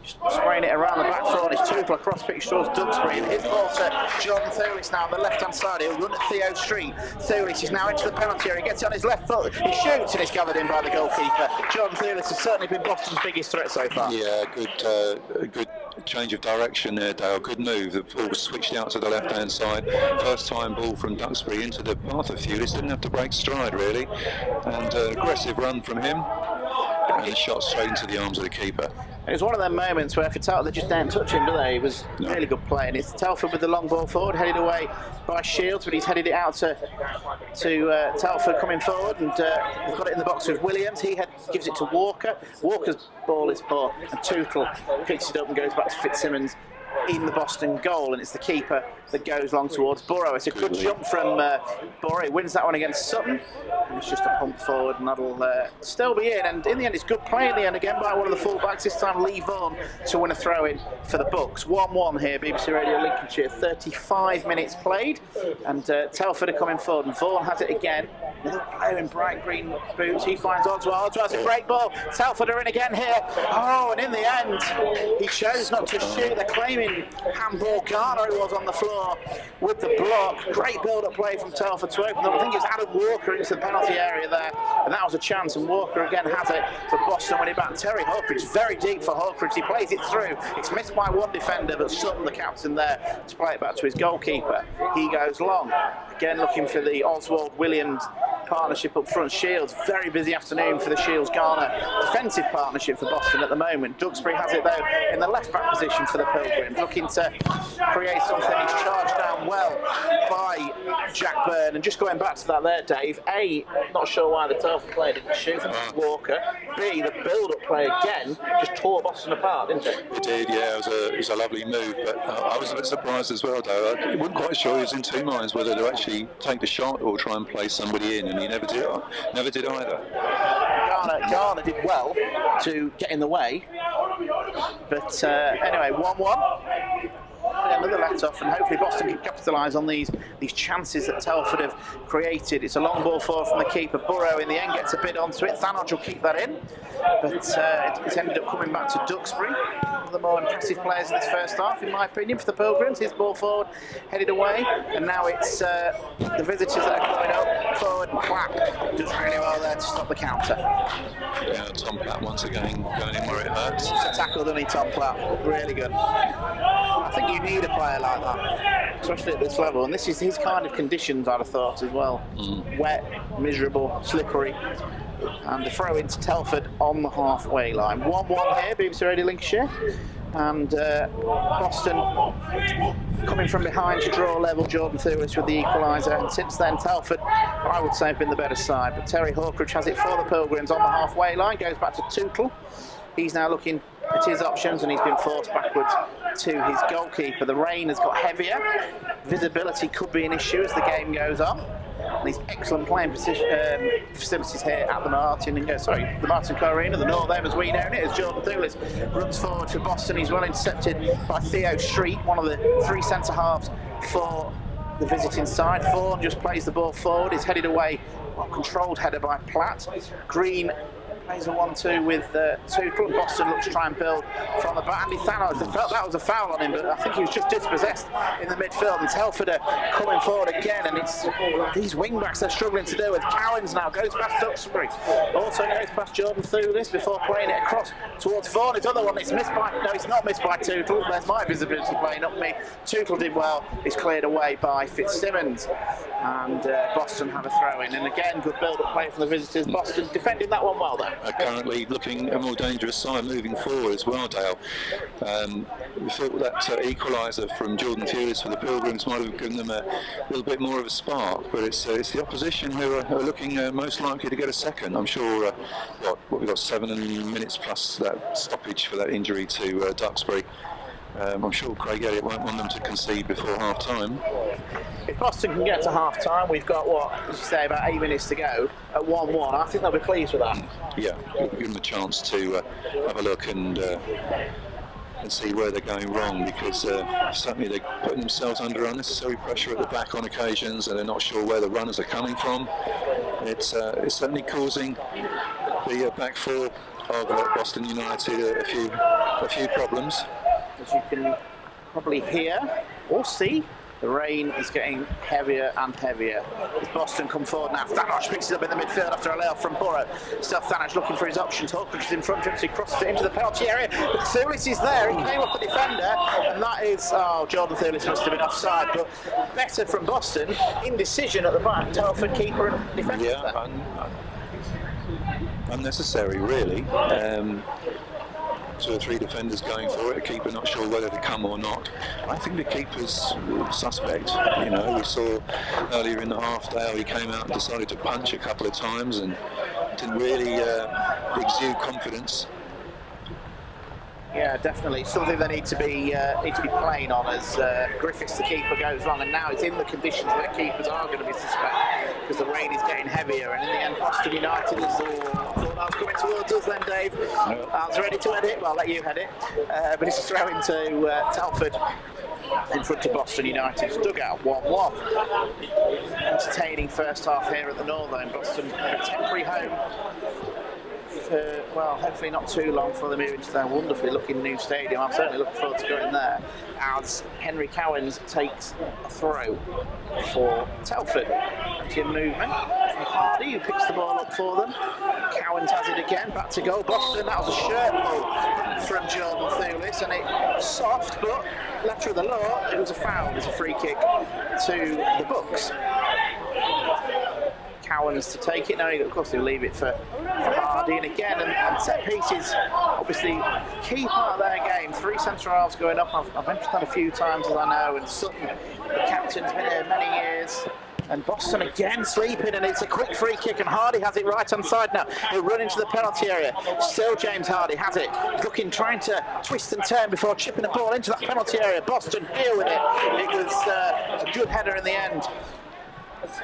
just spraying it around the back foot. It's Tootle across pitch towards Duxbury. And his ball to Jordan Thurlis now on the left-hand side. He'll run at Theo Street. Thurlis is now into the penalty area. He gets it on his left foot. He shoots, and it's gathered in by the goalkeeper. Jordan Thurlis has certainly been Boston's biggest threat so far. Yeah, good change of direction there, Dale. Good move. The ball was switched out to the left-hand side. First time ball from Duxbury into the path of Thewlis. Didn't have to break stride, really. And aggressive run from him. And a shot straight into the arms of the keeper. It was one of them moments where for Telford they just don't touch him, do they? It was really good play, and it's Telford with the long ball forward, headed away by Shields, but he's headed it out to Telford coming forward, and they've got it in the box with Williams. He gives it to Walker. Walker's ball is poor, and Tootle picks it up and goes back to Fitzsimmons in the Boston goal, and it's the keeper that goes long towards Burrow. It's a good jump from Burrow. He wins that one against Sutton, and it's just a pump forward, and that'll still be in. And in the end, it's good play in the end again by one of the fullbacks, this time Lee Vaughan, to win a throw-in for the Bucks. 1-1 here, BBC Radio Lincolnshire, 35 minutes played, and Telford are coming forward, and Vaughan has it again. Another player in bright green boots. He finds Oswald. Oswald's a great ball. Telford are in again here. Oh, and in the end, he chose not to shoot. They're claiming handball. Garner, who was on the floor with the block. Great build-up play from Telford to open up. I think it was Adam Walker into the penalty area there, and that was a chance. And Walker again has it, but Boston win it back. Terry Hawkridge, very deep for Hawkridge. He plays it through. It's missed by one defender, but Sutton, the captain there, to play it back to his goalkeeper. He goes long. Again, looking for the Oswald-Williams partnership up front. Shields, very busy afternoon for the Shields-Garner defensive partnership for Boston at the moment. Duxbury has it though in the left-back position for the Pilgrims, looking to create something. He's charged down well by Jack Byrne, and just going back to that there, Dave, A, not sure why the Telford player didn't shoot Walker. B, the build-up play again just tore Boston apart, didn't it? It did, yeah. It was a lovely move, but I was a bit surprised as well, though. I wasn't quite sure he was in two minds whether to actually take the shot or try and play somebody in, and he never did either. Garner did well to get in the way, but anyway, 1-1. Another let-off, and hopefully Boston can capitalise on these chances that Telford have created. It's a long ball forward from the keeper. Burrow in the end gets a bit onto it. Thanodge will keep that in, but it's ended up coming back to Duxbury. One of the more impressive players in this first half, in my opinion, for the Pilgrims. His ball forward headed away, and now it's the visitors that are coming up forward. And Platt does really well there to stop the counter. Yeah, Tom Platt once again going in where it hurts. It's a tackle, doesn't he, Tom Platt? Really good. I think you need a player like that, especially at this level, and this is his kind of conditions, I'd have thought, as well. Wet, miserable, slippery, and the throw into Telford on the halfway line. 1-1 here, BBC Radio Lincolnshire, and Boston coming from behind to draw level. Jordan Thewlis with the equaliser, and since then Telford, I would say, have been the better side, but Terry Hawkridge has it for the Pilgrims on the halfway line, goes back to Tootle. He's now looking at his options, and he's been forced backwards to his goalkeeper. The rain has got heavier. Visibility could be an issue as the game goes on. And these excellent playing facilities here at the Martin Arena, the North End as we know it, as Jordan Thewlis runs forward for Boston. He's well intercepted by Theo Street, one of the three centre-halves for the visiting side. Vaughan just plays the ball forward. It's headed away, controlled header by Platt. Green plays a 1-2 with Tootle, and Boston looks to try and build from the back. Andy Thanodge, they felt that was a foul on him, but I think he was just dispossessed in the midfield, and Telford are coming forward again, and it's these wing-backs they're struggling to do with. Cowans now goes past Duxbury, also goes past Jordan Thewlis before playing it across towards Vaughan. His other one, it's missed by, no, it's not missed by Tootle. There's my visibility playing up me. Tootle did well, it's cleared away by Fitzsimmons, and Boston have a throw-in, and again, good build-up play from the visitors. Boston defending that one well though. Currently looking a more dangerous side moving forward as well, Dale. We thought that equaliser from Jordan Thewlis for the Pilgrims might have given them a little bit more of a spark, but it's the opposition who are looking most likely to get a second. I'm sure, we've got 7 minutes plus that stoppage for that injury to Duxbury. I'm sure Craig Elliott won't want them to concede before half-time. If Boston can get to half-time, we've got, as you say, about 8 minutes to go at 1-1. I think they'll be pleased with that. Yeah, give them a chance to have a look and see where they're going wrong, because certainly they're putting themselves under unnecessary pressure at the back on occasions, and they're not sure where the runners are coming from. It's certainly causing the back four of Boston United a few problems. As you can probably hear or see, The rain is getting heavier and heavier. As Boston come forward now, Thanoj picks it up in the midfield after a layoff from Borough. Still Thanoj looking for his options. Hawkridge is in front of him, so he crosses it into the penalty area. But Thulis is there. He came off the defender, and that is, Jordan Thulis must have been offside, but better from Boston. Indecision at the back. Telford keeper and defender. Yeah, unnecessary, really. 2 or 3 defenders going for it, a keeper not sure whether to come or not. I think the keeper's suspect. You know, we saw earlier in the half Dale, he came out and decided to punch a couple of times and didn't really exude confidence. Yeah, definitely something they need to be playing on as Griffiths, the keeper, goes wrong, and now it's in the conditions where keepers are going to be suspect because the rain is getting heavier. And in the end, Boston United is thought that was coming towards us. Then Dave, I was ready to head it. Well, I'll let you head it, but it's a throw into Telford in front of Boston United's dugout. 1-1. Entertaining first half here at the Northern. Boston a temporary home. Well, hopefully not too long before they move into their wonderfully looking new stadium. I'm certainly looking forward to going there as Henry Cowens takes a throw for Telford. Plenty of movement from Hardy, who picks the ball up for them. Cowens has it again, back to goal. Boston, that was a shirt pull from Jordan Thulis, and it's soft, but letter of the law, it was a foul. It was a free kick to the Bucks. Cowens to take it now. Of course, they'll leave it for Hardy, and again, and set pieces, obviously, key part of their game. 3 centre halves going up. I've mentioned that a few times, as I know, and Sutton, the captain's been here many years. And Boston again sleeping, and it's a quick free kick, and Hardy has it right hand side now. He'll run into the penalty area. Still James Hardy has it, looking, trying to twist and turn before chipping the ball into that penalty area. Boston deal with it. It was a good header in the end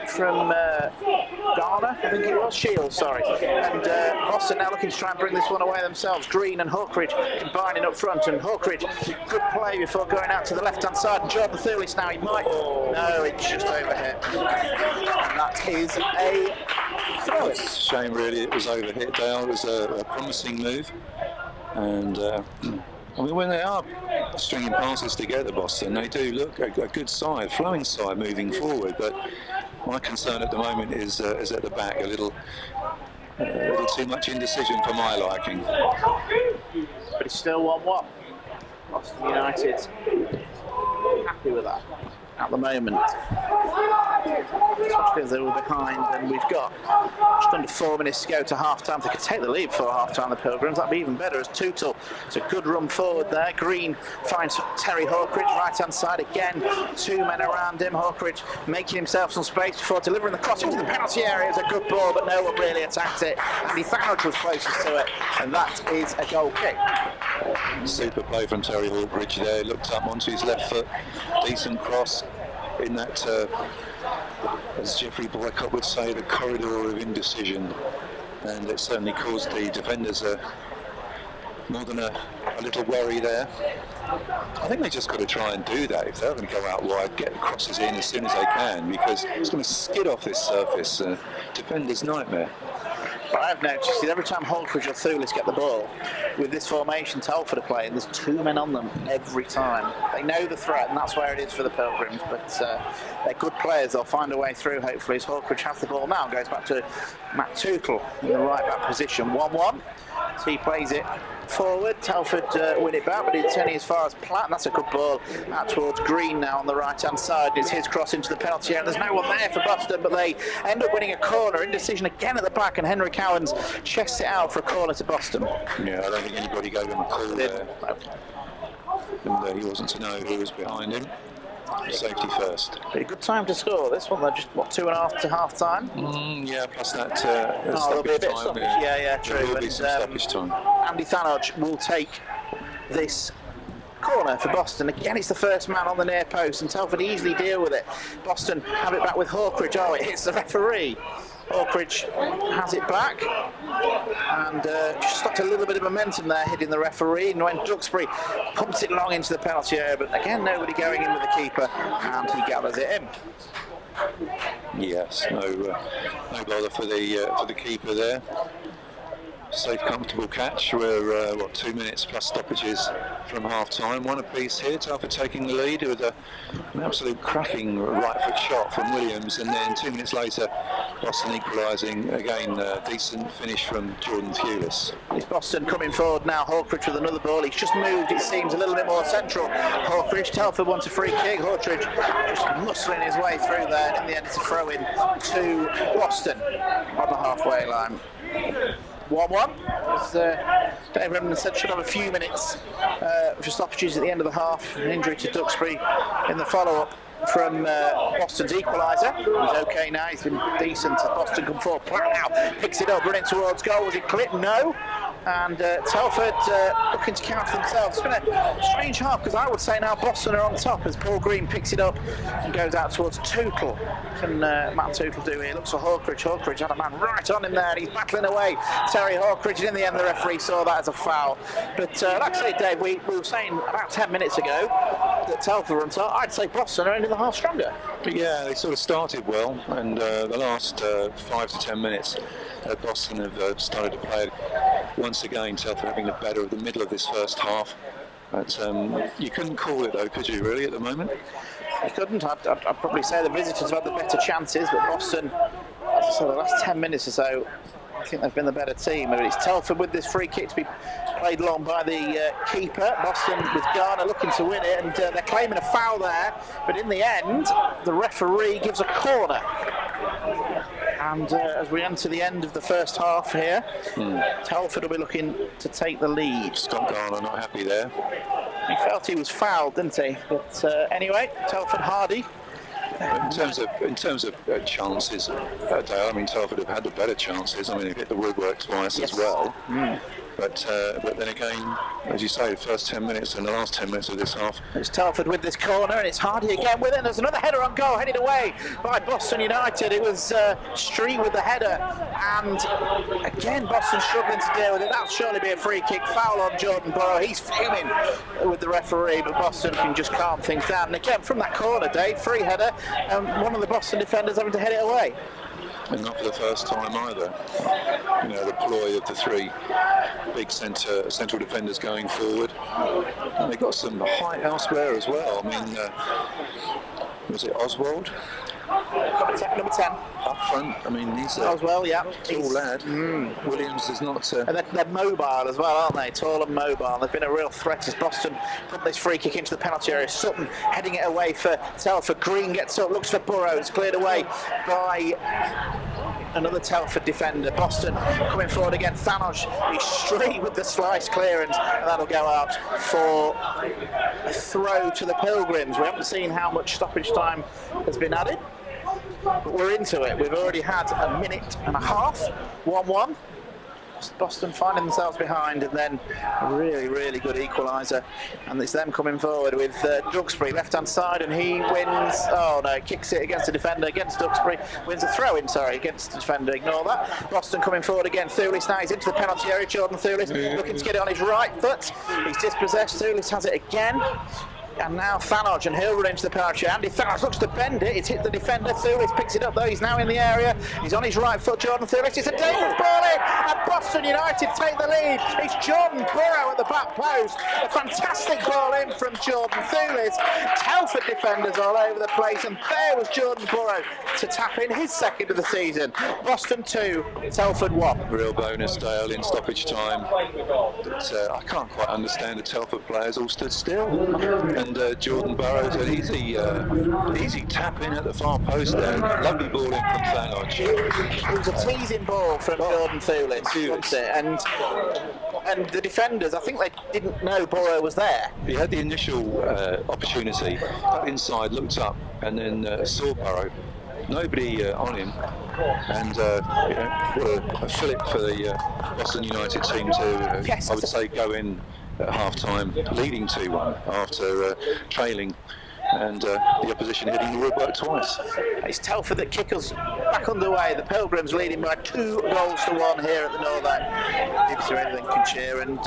from Garner, I think it was, Shields, sorry. And Boston now looking to try and bring this one away themselves. Green and Hawkridge combining up front, and Hawkridge, good play before going out to the left-hand side. And Jordan Thulis now, he might, no, it's just overhit. And that is a throw. It's a shame, really, it was overhit, Dale. It was a promising move. And I mean, when they are stringing passes together, Boston, they do look a good side, flowing side moving forward. But my concern at the moment is at the back, a little too much indecision for my liking. But it's still 1-1. Boston United happy with that at the moment. Especially as they're all behind, and we've got just under 4 minutes to go to half-time. If they could take the lead before half-time, the Pilgrims, that'd be even better as Tootle. It's a good run forward there. Green finds Terry Hawkridge, right-hand side again. 2 men around him. Hawkridge making himself some space before delivering the cross into the penalty area. It's a good ball, but no one really attacked it. Andy Thanoj was closest to it, and that is a goal kick. Super play from Terry Hawkridge there. Looked up onto his left foot. Decent cross in that, as Jeffrey Boycott would say, the corridor of indecision. And it certainly caused the defenders more than a little worry there. I think they just got to try and do that. If they're going to go out wide, get the crosses in as soon as they can, because it's going to skid off this surface. Defender's nightmare. But I've noticed that every time Hawkridge or Thulis get the ball, with this formation Telford are playing, there's 2 men on them every time. They know the threat, and that's where it is for the Pilgrims, but they're good players. They'll find a way through, hopefully, as Hawkridge has the ball now. Goes back to Matt Tootle in the right-back position. 1-1. So he plays it forward. Telford win it back, but it's only as far as Platt, and that's a good ball out towards Green now on the right-hand side. It's his cross into the penalty area. There's no one there for Boston, but they end up winning a corner. Indecision again at the back, and Henry Cowens chests it out for a corner to Boston. Yeah, I don't think anybody gave him a call there. And he wasn't to know who was behind him. Safety first. Pretty good time to score this one. They're just, what, 2.5 to half time? Yeah, plus that there'll be a bit of stoppage. Yeah, true. There will be some stoppage time. Andy Thanoj will take this corner for Boston. Again, it's the first man on the near post, and Telford easily deal with it. Boston have it back with Hawkridge. Oh, it hits the referee. Hawkridge has it back, and just stopped a little bit of momentum there, hitting the referee. And when Duxbury pumps it long into the penalty area, but again, nobody going in with the keeper, and he gathers it in. Yes, no bother for the keeper there. safe, comfortable catch. We're 2 minutes plus stoppages from half-time. One apiece here. Telford taking the lead with an absolute cracking right-foot shot from Williams, and then 2 minutes later, Boston equalising again. Decent finish from Jordan Thewlis. It's Boston coming forward now. Hawkridge with another ball. He's just moved, it seems, a little bit more central. Hawkridge, Telford wants a free kick. Hawkridge just muscling his way through there, and in the end it's a throw in to Boston on the halfway line. 1-1. As Dave Remden said, should have a few minutes for stoppages at the end of the half. An injury to Duxbury in the follow-up from Boston's equaliser. He's okay now, he's been decent as Boston come forward. Platt now picks it up, running towards goal. Was it clipped? No. And Telford looking to counter themselves. It's been a strange half, because I would say now Boston are on top as Paul Green picks it up and goes out towards Tootle. What can Matt Tootle do here? Looks for Hawkridge. Hawkridge had a man right on him there, and he's battling away. Terry Hawkridge, and in the end the referee saw that as a foul. But like I say, Dave, we were saying about 10 minutes ago that Telford were on top. I'd say Boston are ending the half stronger. Yeah, they sort of started well, and the last 5 to 10 minutes, Boston have started to play once again. Telford having the better of the middle of this first half. But you couldn't call it though, could you, really, at the moment? I couldn't. I'd probably say the visitors have had the better chances, but Boston, as I said, the last 10 minutes or so, I think they've been the better team. But it's Telford with this free kick to be played long by the keeper. Boston with Garner looking to win it, and they're claiming a foul there. But in the end, the referee gives a corner. And as we enter the end of the first half here, Telford will be looking to take the lead. Scott Garner not happy there. He felt he was fouled, didn't he? But anyway, Telford Hardy. In terms of chances, Dale, I mean, Telford have had the better chances. I mean, they've hit the woodwork twice as well. But then again, as you say, the first 10 minutes and the last 10 minutes of this half. It's Telford with this corner, and it's Hardy again with it. There's another header on goal, headed away by Boston United. It was Street with the header, and again Boston struggling to deal with it. That'll surely be a free kick. Foul on Jordan Burrow. He's fuming with the referee, but Boston can just calm things down. And again, from that corner, Dave, free header, and one of the Boston defenders having to head it away. And not for the first time either. You know, the ploy of the three big central defenders going forward. And they got some height elsewhere as well. I mean, was it Oswald? Number 10. Up front, I mean, he's a Oswald, yeah. tall lad. Williams is not... And they're mobile as well, aren't they? Tall and mobile. They've been a real threat as Boston put this free kick into the penalty area. Sutton heading it away for Telford. Green gets up, looks for Burrow. It's cleared away by another Telford defender. Boston coming forward again. Thanos is straight with the slice clearance, and that'll go out for a throw to the Pilgrims. We haven't seen how much stoppage time has been added, but we're into it. We've already had a minute and a half. 1-1. Boston finding themselves behind, and then a really, really good equaliser. And it's them coming forward with Duxbury left-hand side, and he wins. Oh no, kicks it against the defender, against Duxbury. Wins a throw-in, sorry, against the defender. Ignore that. Boston coming forward again. Thewlis now, he's into the penalty area. Jordan Thewlis looking to get it on his right foot. He's dispossessed. Thewlis has it again. And now Thanos, and he'll run into the penalty. Andy Thanos looks to bend it. It's hit the defender. Thewlis picks it up though. He's now in the area. He's on his right foot. Jordan Thewlis. It's a dangerous ball in, and Boston United take the lead. It's Jordan Burrow at the back post. A fantastic ball in from Jordan Thewlis. Telford defenders all over the place, and there was Jordan Burrow to tap in his second of the season. Boston 2, Telford 1. Real bonus, Dale, in stoppage time. But I can't quite understand the Telford players all stood still. And Jordan Burrows, an easy tap in at the far post there. Lovely ball in from Thanos. It was a teasing ball from Jordan Thewlis, wasn't it? And the defenders, I think they didn't know Burrow was there. He had the initial opportunity, got inside, looked up, and then saw Burrow. Nobody on him, and what a fillip for the Boston United team to, Yes, I would say, go in at half-time, leading 2-1 after trailing and the opposition hitting the woodwork twice. It's Telford that kick us back underway. The Pilgrims leading by 2 goals to 1 here at the North End. BBC Lincolnshire, and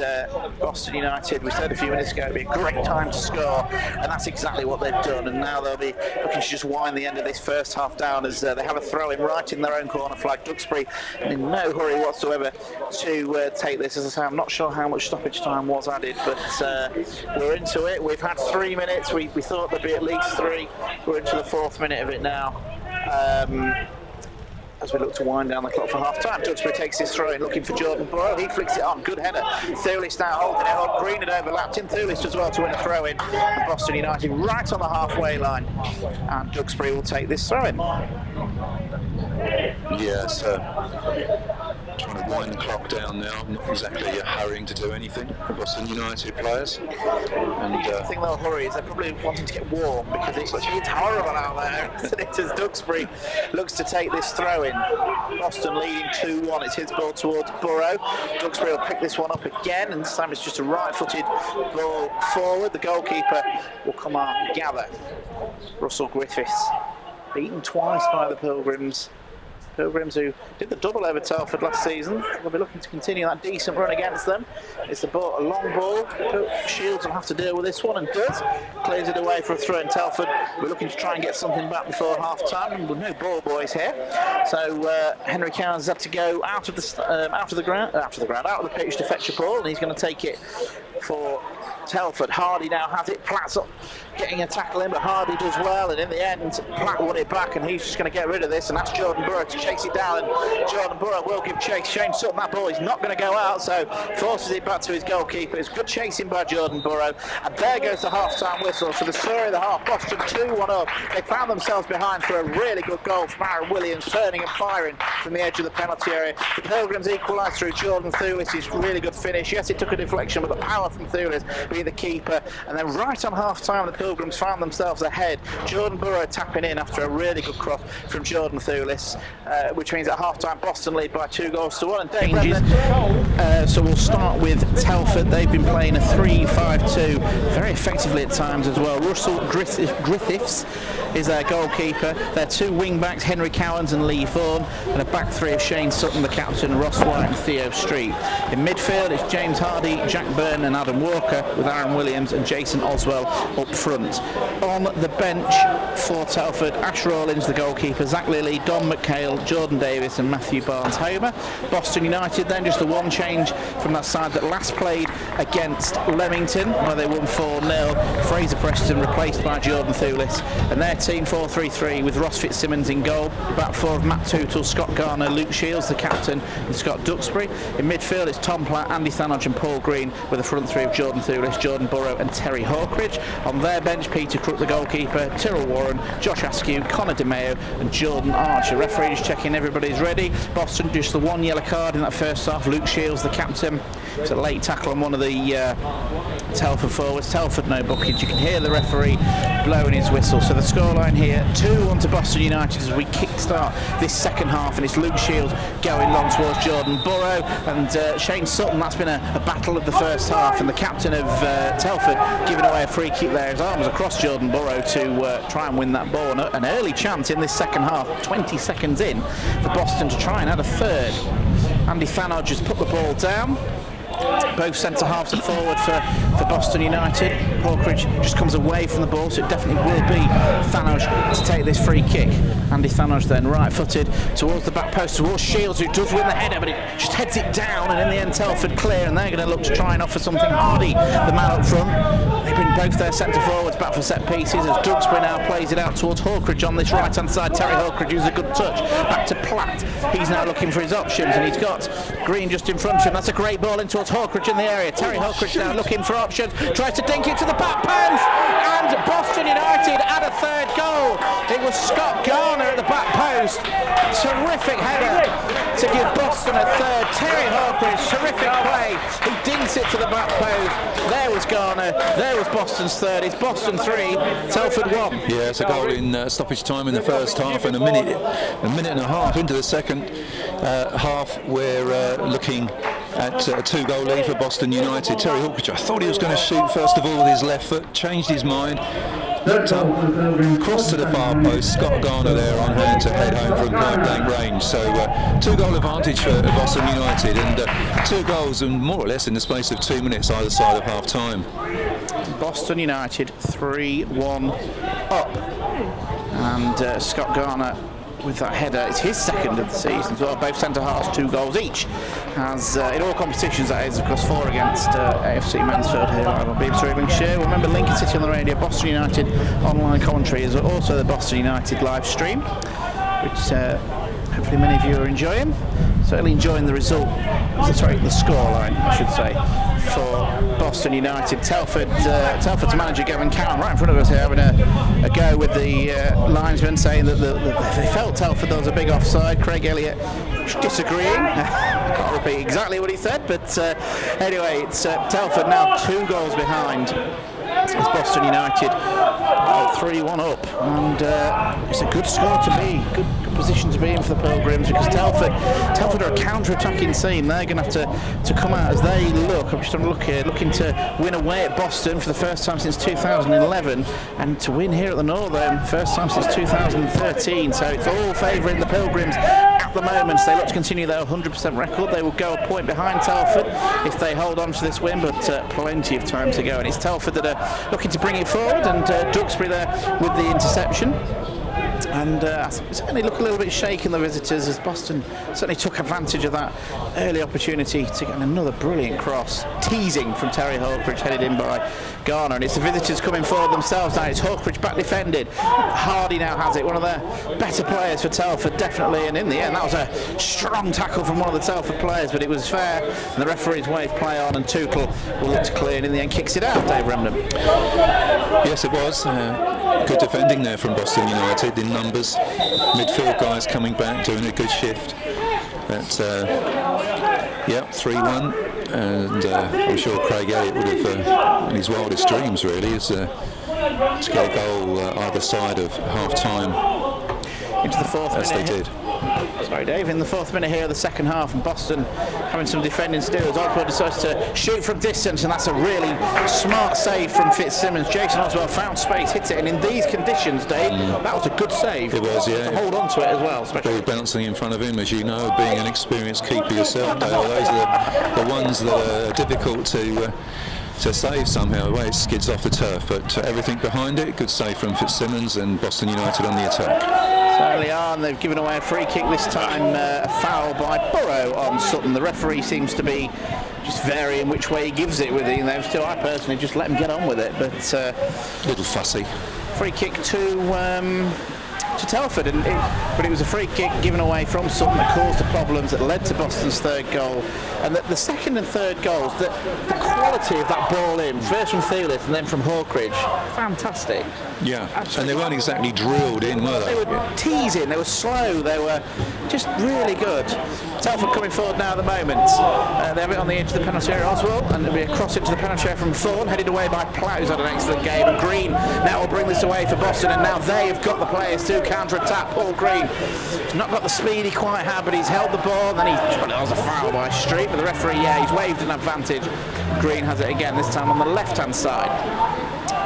Boston United, we said a few minutes ago, it'd be a great time to score, and that's exactly what they've done. And now they'll be looking to just wind the end of this first half down as they have a throw-in right in their own corner flag. Duxbury in no hurry whatsoever to take this. As I say, I'm not sure how much stoppage time was added, but we're into it. We've had 3 minutes. We thought there'd be at least 3. We're into the 4th minute of it now. As we look to wind down the clock for half-time. Duxbury takes his throw-in, looking for Jordan Burrow. He flicks it on. Good header. Thulis now holding it up. Green had overlapped him. Thulis as well to win a throw-in. And Boston United right on the halfway line. And Duxbury will take this throw-in. Yes, trying to wind the clock down now. Not exactly hurrying to do anything for Boston United players. And I think they'll hurry is they're probably wanting to get warm because it's horrible out there. Isn't it? As Duxbury looks to take this throw-in. Boston leading 2-1. It's his ball towards Burrow. Duxbury will pick this one up again, and this time it's just a right-footed ball forward. The goalkeeper will come out and gather. Russell Griffiths, beaten twice by the Pilgrims. Pilgrims who did the double over Telford last season. We'll be looking to continue that decent run against them. It's a long ball. Shields will have to deal with this one, and does. Clears it away for a throw in Telford. We're looking to try and get something back before half-time. With no ball boys here. So Henry Cowens had to go out of the pitch to fetch a ball, and he's going to take it for Telford. Hardy now has it. Platt's up getting a tackle in, but Hardy does well, and in the end Platt won it back, and he's just going to get rid of this, and that's Jordan Burrow to chase it down, and Jordan Burrow will give chase. Shane Sutton, that ball is not going to go out, so forces it back to his goalkeeper. It's good chasing by Jordan Burrow, and there goes the half-time whistle. So the story of the half, Boston 2-1 up. They found themselves behind for a really good goal from Aaron Williams, turning and firing from the edge of the penalty area. The Pilgrims equalised through Jordan Thulis' really good finish. Yes, it took a deflection, but the power from Thulis being the keeper, and then right on half-time the Pilgrims found themselves ahead. Jordan Burrow tapping in after a really good cross from Jordan Thulis, which means at half-time Boston lead by 2 goals to 1, and dangers. So we'll start with Telford. They've been playing a 3-5-2 very effectively at times as well. Russell Griffiths is their goalkeeper. Their 2 wing-backs, Henry Cowens and Lee Vaughan, and a back 3 of Shane Sutton, the captain, Ross White and Theo Street. In midfield it's James Hardy, Jack Byrne and Adam Walker, with Aaron Williams and Jason Oswell up front. On the bench for Telford, Ash Rawlins, the goalkeeper, Zach Lilly, Don McHale, Jordan Davis and Matthew Barnes-Homer. Boston United then, just the one change from that side that last played against Leamington, where they won 4-0. Fraser Preston replaced by Jordan Thulis, and their team 4-3-3 with Ross Fitzsimmons in goal. Back 4 of Matt Tootle, Scott Garner, Luke Shields, the captain, and Scott Duxbury. In midfield it's Tom Platt, Andy Thanodge and Paul Green, with the front 3 of Jordan Thulis, Jordan Burrow and Terry Hawkridge. On their bench, Peter Crook, the goalkeeper, Tyrrell Warren, Josh Askew, Connor DeMeo and Jordan Archer. Referee is checking everybody's ready. Boston just the 1 yellow card in that first half. Luke Shields, the captain. It's a late tackle on one of the Telford forwards. Telford no bookings. You can hear the referee blowing his whistle. So the scoreline here, 2-1 to Boston United as we kick-start this second half, and it's Luke Shields going long towards Jordan Burrow and Shane Sutton. That's been a battle of the first half, and the captain of Telford giving away a free kick there. His arms across Jordan Burrow to try and win that ball. An early chance in this second half, 20 seconds in, for Boston to try and add a third. Andy Thanodge has put the ball down. Both centre-halves are forward for Boston United. Hawkridge just comes away from the ball, so it definitely will be Thanodge to take this free kick. Andy Thanodge then right-footed towards the back post, towards Shields, who does win the header, but it just heads it down, and in the end Telford clear, and they're going to look to try and offer something. Hardy, the man up front, they bring both their centre-forwards back for set pieces as Duxbury now plays it out towards Hawkridge on this right-hand side. Terry Hawkridge uses a good touch. Back to Platt. He's now looking for his options, and he's got Green just in front of him. That's a great ball in towards Hawkridge in the area. Terry Hawkridge now looking for options, tries to dink it to the back post, and Boston United add a third goal. It was Scott Garner at the back post. Terrific header to give Boston a third. Terry Hawkridge, terrific play. He dinks it to the back post. There was Garner, there was Boston's third. It's Boston 3, Telford 1. Yeah, it's a goal in stoppage time in the first half, and a minute and a half into the second half we're looking at a 2-goal lead for Boston United. Terry Hawkridge, I thought he was going to shoot first of all with his left foot, changed his mind, Cross to the far post, Scott Garner there on hand to head home from point blank range. So 2-goal advantage for Boston United, and 2 goals and more or less in the space of 2 minutes either side of half time. Boston United 3-1 up, and Scott Garner with that header. It's his second of the season as well. Both centre halves 2 goals each. Has in all competitions, that is, of course, 4 against AFC Mansfield here live on BBC Lincolnshire. Remember, Lincoln City on the radio, Boston United online commentary is also the Boston United live stream, which hopefully many of you are enjoying. Certainly enjoying the result, sorry, the scoreline, I should say, for Boston United. Telford's manager Gavin Cowan right in front of us here having a go with the linesman, saying that they felt Telford there was a big offside. Craig Elliott disagreeing. I can't repeat exactly what he said, but anyway, it's Telford now 2 goals behind. It's Boston United 3-1 up, and it's a good score to be, good position to be in for the Pilgrims, because Telford are a counter-attacking team. They're going to have to come out as they look. I'm just having a look here, looking to win away at Boston for the first time since 2011, and to win here at the Northern, first time since 2013. So it's all favouring the Pilgrims at the moment. So they look to continue their 100% record. They will go a point behind Telford if they hold on to this win, but plenty of time to go. And it's Telford that are looking to bring it forward, and Duxbury there with the interception. And certainly look a little bit shaken, the visitors, as Boston certainly took advantage of that early opportunity to get another brilliant cross, teasing from Terry Hawkridge, headed in by Garner. And it's the visitors coming forward themselves now. It's Hawkridge back defended. Hardy now has it, one of their better players for Telford, definitely. And in the end, that was a strong tackle from one of the Telford players, but it was fair. And the referee's waved play on, and Tuchel will look to clear, and in the end kicks it out, Dave Remden. Yes, it was. Good defending there from Boston United in numbers. Midfield guys coming back, doing a good shift. But 3-1, and I'm sure Craig Elliott would have, in his wildest dreams really, is to get a goal either side of half time. Into the 4th minute. As they did. Sorry, Dave. In the 4th minute here of the second half, and Boston having some defending to do, as Oswald decides to shoot from distance, and that's a really smart save from Fitzsimmons. Jason Oswald found space, hit it, and in these conditions, Dave, that was a good save. It was, yeah. To hold on to it as well. Ball bouncing in front of him, as you know, being an experienced keeper yourself, Dale. Those are the ones that are difficult to save somehow. It skids off the turf, but everything behind it, good save from Fitzsimmons, and Boston United on the attack. Certainly are, and they've given away a free kick this time, a foul by Burrow on Sutton. The referee seems to be just varying which way he gives it with it, and they've still, I personally just let him get on with it, but a little fussy. Free kick to Telford, but it was a free kick given away from Sutton that caused the problems that led to Boston's 3rd goal. And the 2nd and 3rd goals, the quality of that ball in, first from Thielith and then from Hawkridge, fantastic. Yeah, absolutely. And they weren't exactly drilled in, were they? They were teasing, they were slow, they were just really good. Telford coming forward now at the moment. They have it on the edge of the penalty area, Oswald, and it'll be a cross into the penalty area from Thorne, headed away by Plough, who's had an excellent game. And Green now will bring this away for Boston, and now they have got the players to counter-attack. Paul Green has not got the speed he quite had, but he's held the ball, and then that was a foul by Street, but the referee, he's waved an advantage. Green has it again, this time on the left-hand side.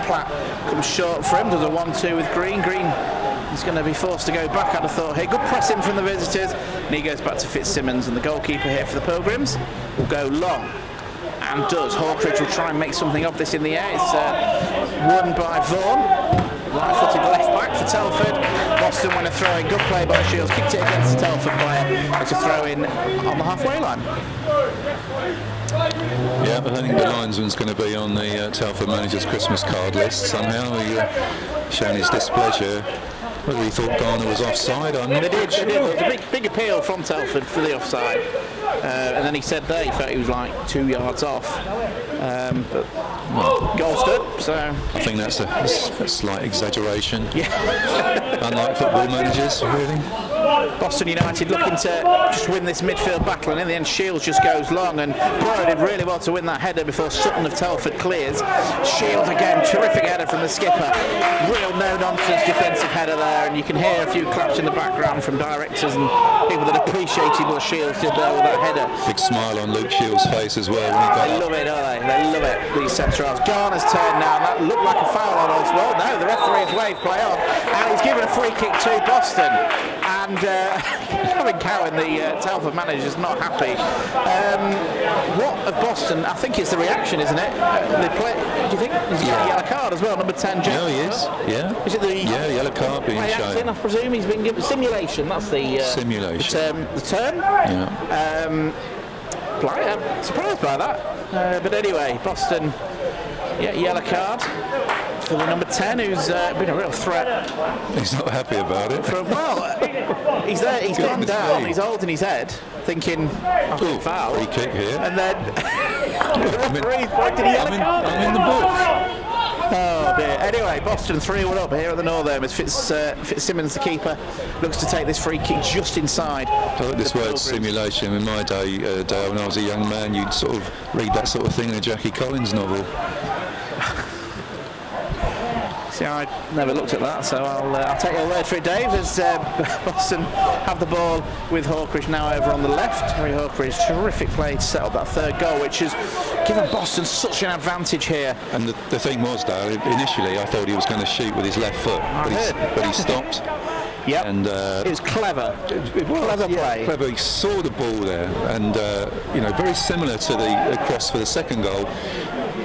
Platt comes short for him, does a 1-2 with Green. Green is going to be forced to go back, I'd have thought here. Good pressing from the visitors, and he goes back to Fitzsimmons, and the goalkeeper here for the Pilgrims will go long, and does. Hawkridge will try and make something of this in the air. It's won by Vaughan. Right-footed left back for Telford. Boston went a throw-in, good play by Shields, kicked it against the Telford player. It's a throw-in on the halfway line. Yeah, but I think the linesman's going to be on the Telford manager's Christmas card list somehow. He's shown his displeasure. Whether he thought Garner was offside, I'm not They did. sure. There was a big appeal from Telford for the offside. And then he said there he felt he was like 2 yards off. But goal stood, so... I think that's a slight exaggeration. Yeah. Unlike football managers, really. Boston United looking to just win this midfield battle, and in the end Shields just goes long, and Burrow did really well to win that header before Sutton of Telford clears. Shields again, terrific header from the skipper. Real no-nonsense defensive header there, and you can hear a few claps in the background from directors and people that appreciated what Shields did there with that header. Big smile on Luke Shields' face as well when he got They love it, don't they? They love it, these centre-halves. Garner's turn now, and that looked like a foul on us. Well, no, the referee has waved play on, and he's given a free kick to Boston. And Kevin Cowan, the Telford manager, is not happy. What of Boston? I think it's the reaction, isn't it? They play. Do you think he's got a yellow card as well? Number 10, James. No, he is. Yeah. Is it the yellow card being shown? I presume he's been given simulation. That's the simulation. The term. Yeah. I'm surprised by that. But anyway, Boston. Yeah, yellow card for the number 10, who's been a real threat. He's not happy about it. He's there. He's gone down. He's holding his head, thinking, "I've got foul." Free kick here. And then the referee's pointed a yellow card. I'm in the book. Oh dear. Anyway, Boston 3-1 up here at the Northern as Fitzsimmons, the keeper, looks to take this free kick just inside. I like this word simulation. In my day, Dale, when I was a young man, you'd sort of read that sort of thing in a Jackie Collins novel. See, I never looked at that, so I'll take your word for it, Dave, as Boston have the ball with Hawkridge now over on the left. Harry Hawkridge, terrific play to set up that third goal, which has given Boston such an advantage here. And the thing was, Dale, initially I thought he was going to shoot with his left foot, but he stopped. Yep. And it was clever. It was clever play. Clever. He saw the ball there, and very similar to the cross for the second goal,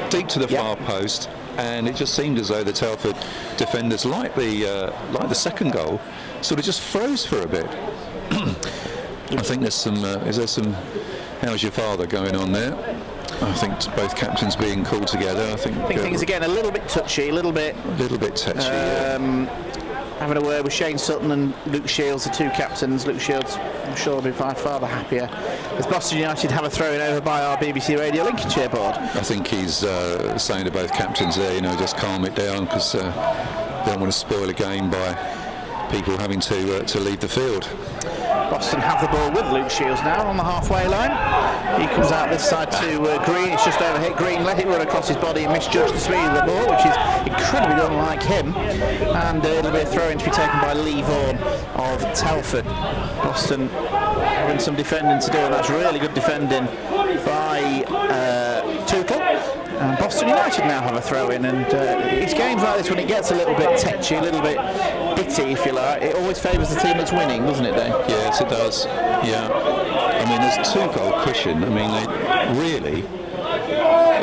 deep to the far post. And it just seemed as though the Telford defenders, like the second goal, sort of just froze for a bit. I think there's some. Is there some? How's your father going on there? I think both captains being called together. I think things again a little bit touchy, a little bit touchy. Having a word with Shane Sutton and Luke Shields, the two captains. Luke Shields, I'm sure, will be by far the happier as Boston United have a throw-in over by our BBC Radio Lincolnshire board. I think he's saying to both captains there, just calm it down, because they don't want to spoil a game by people having to leave the field. Boston have the ball with Luke Shields now on the halfway line. He comes out this side to Green. It's just overhit Green, let it run across his body and misjudged the speed of the ball, which is incredibly unlike him. And it'll be a throw-in to be taken by Lee Vaughan of Telford. Boston having some defending to do, and that's really good defending by Tootle. And Boston United now have a throw-in, and it's games like this when it gets a little bit tetchy, a little bit bitty, if you like. It always favours the team that's winning, doesn't it, Dave? Yes, it does. Yeah. I mean, there's 2-goal cushion. I mean, they really,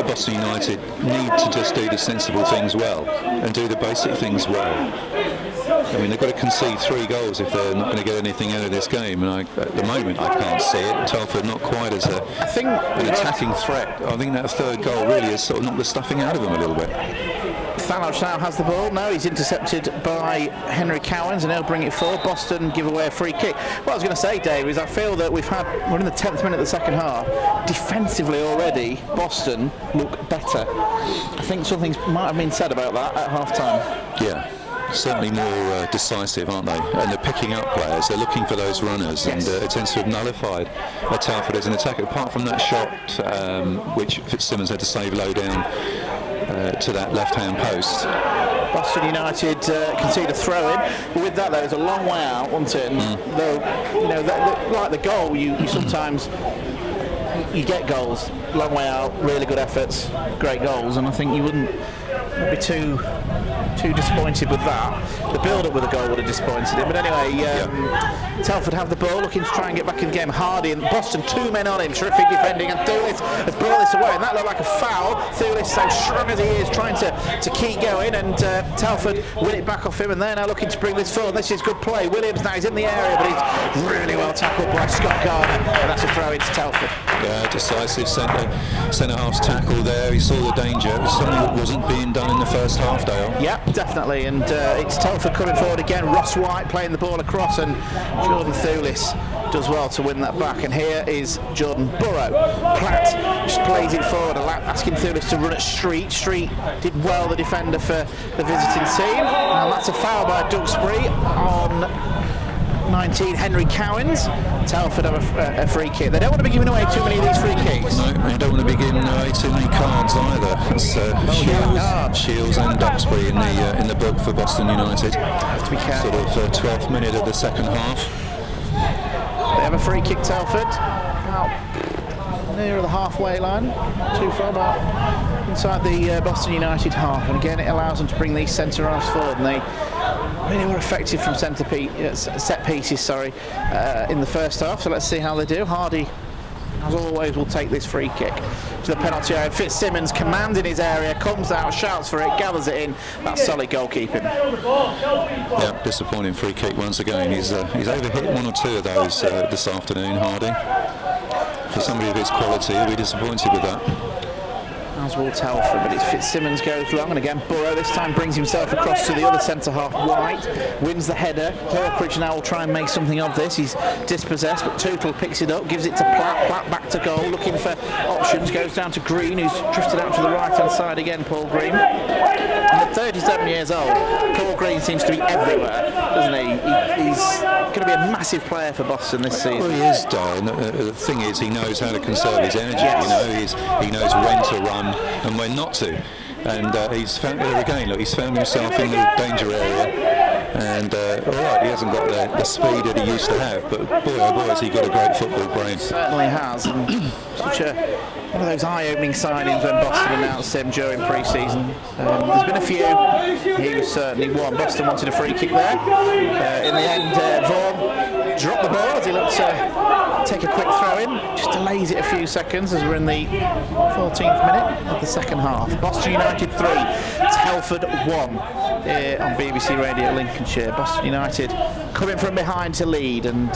Boston United need to just do the sensible things well and do the basic things well. I mean, they've got to concede 3 goals if they're not going to get anything out of this game, and at the moment I can't see it. Telford not quite as an attacking threat. I think that third goal really has sort of knocked the stuffing out of them a little bit. Thanos now has the ball. No, he's intercepted by Henry Cowans, and he'll bring it forward. Boston give away a free kick. What I was going to say, Dave, is I feel that we're in the 10th minute of the second half. Defensively already, Boston look better. I think something might have been said about that at half-time. Yeah. Certainly more decisive, aren't they? And they're picking up players. They're looking for those runners, and it tends to have nullified Telford as an attacker. Apart from that shot, which Fitzsimmons had to save low down to that left-hand post. Boston United concede a throw-in. But with that, though, it's a long way out, wasn't it? And though, like the goal, you sometimes you get goals long way out, really good efforts, great goals, and I think you wouldn't be too disappointed with that. The build-up with the goal would have disappointed him. But anyway, Telford have the ball, looking to try and get back in the game. Hardy and Boston, 2 men on him, terrific defending, and Thulis has brought this away, and that looked like a foul. Thulis, so strong as he is, trying to keep going, and Telford win it back off him, and they're now looking to bring this forward. This is good play. Williams now is in the area, but he's really well tackled by Scott Garner, and that's a throw into Telford. Yeah, decisive centre-half's tackle there. He saw the danger. It was something that wasn't being done in the first half, Dale. Yeah, definitely, and it's Telford coming forward again. Ross White playing the ball across, and Jordan Thulis does well to win that back. And here is Jordan Burrow. Platt just plays it forward, asking Thulis to run at Street. Street did well, the defender for the visiting team. And that's a foul by Doug Spree on 19, Henry Cowans. Telford have a free kick. They don't want to be giving away too many of these free kicks. No, they don't want to be giving away too many cards either. It's Shields and Duxbury in the book for Boston United. Have to be careful. Sort of 12th minute of the second half. They have a free kick, Telford, about near the halfway line, not too far, about inside the Boston United half. And again, it allows them to bring these centre halves forward, and they really were effective from set pieces, in the first half. So let's see how they do. Hardy, as always, will take this free kick to the penalty area. Fitzsimmons commanding his area, comes out, shouts for it, gathers it in. That's solid goalkeeping. Yeah, disappointing free kick once again. He's overhit one or two of those this afternoon, Hardy. For somebody of his quality, he'll be disappointed with that. As will Telford, but it's Fitzsimmons goes long, and again Burrow this time brings himself across to the other centre half. White wins the header. Hawkridge now will try and make something of this. He's dispossessed, but Tootle picks it up, gives it to Platt. Platt back to goal, looking for options, goes down to Green, who's drifted out to the right hand side again. Paul Green, and at 37 years old, Paul Green seems to be everywhere, doesn't he? He's going to be a massive player for Boston this season. Well, he is, Dale. The thing is, he knows how to conserve his energy. Yes. You know, he knows when to run and when not to, and he's found there again. Look, he's found himself in the danger area, and all right, he hasn't got the speed that he used to have, but boy, oh boy, has he got a great football brain. Certainly has, and such one of those eye-opening signings when Boston announced him during pre-season. There's been a few. He was certainly one. Boston wanted a free kick there. In the end, Vaughan dropped the ball as he looked to take a quick throw in. Just delays it a few seconds as we're in the 14th minute of the second half. Boston United 3, Telford 1 on BBC Radio Lincolnshire. Boston United coming from behind to lead and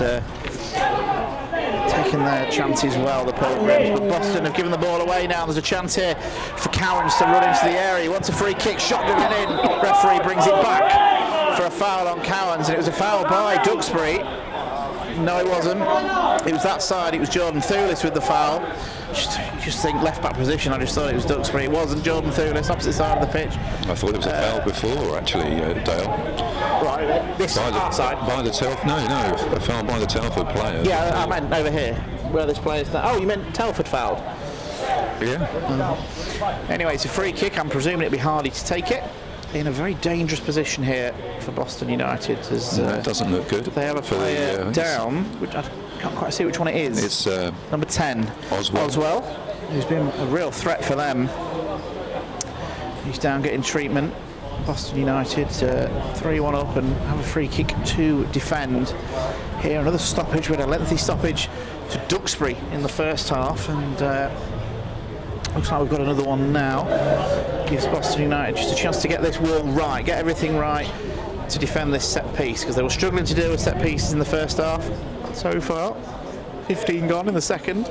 taking their chances well, the Pilgrims, but Boston have given the ball away now. There's a chance here for Cowans to run into the area. He wants a free kick, shot going in. Referee brings it back for a foul on Cowans, and it was a foul by Duxbury. No, it wasn't. It was that side. It was Jordan Thulis with the foul. You just think left back position. I just thought it was Duxbury. It wasn't Jordan Thulis, opposite side of the pitch. I thought it was a foul before, actually, Dale. Right, this side. By the Telford? No, a foul by the Telford player. Yeah, I meant over here, where this player's now. Oh, you meant Telford fouled? Yeah. Anyway, it's a free kick. I'm presuming it'd be Hardy to take it. In a very dangerous position here for Boston United. As, it doesn't look good. They have a player down, which I can't quite see which one it is. It's number 10, Oswell, who's been a real threat for them. He's down getting treatment. Boston United 3-1 up and have a free kick to defend. Here another stoppage, with a lengthy stoppage to Duxbury in the first half, and looks like we've got another one now. Gives Boston United just a chance to get this wall right, get everything right to defend this set piece, because they were struggling to deal with set pieces in the first half. So far, 15 gone in the second.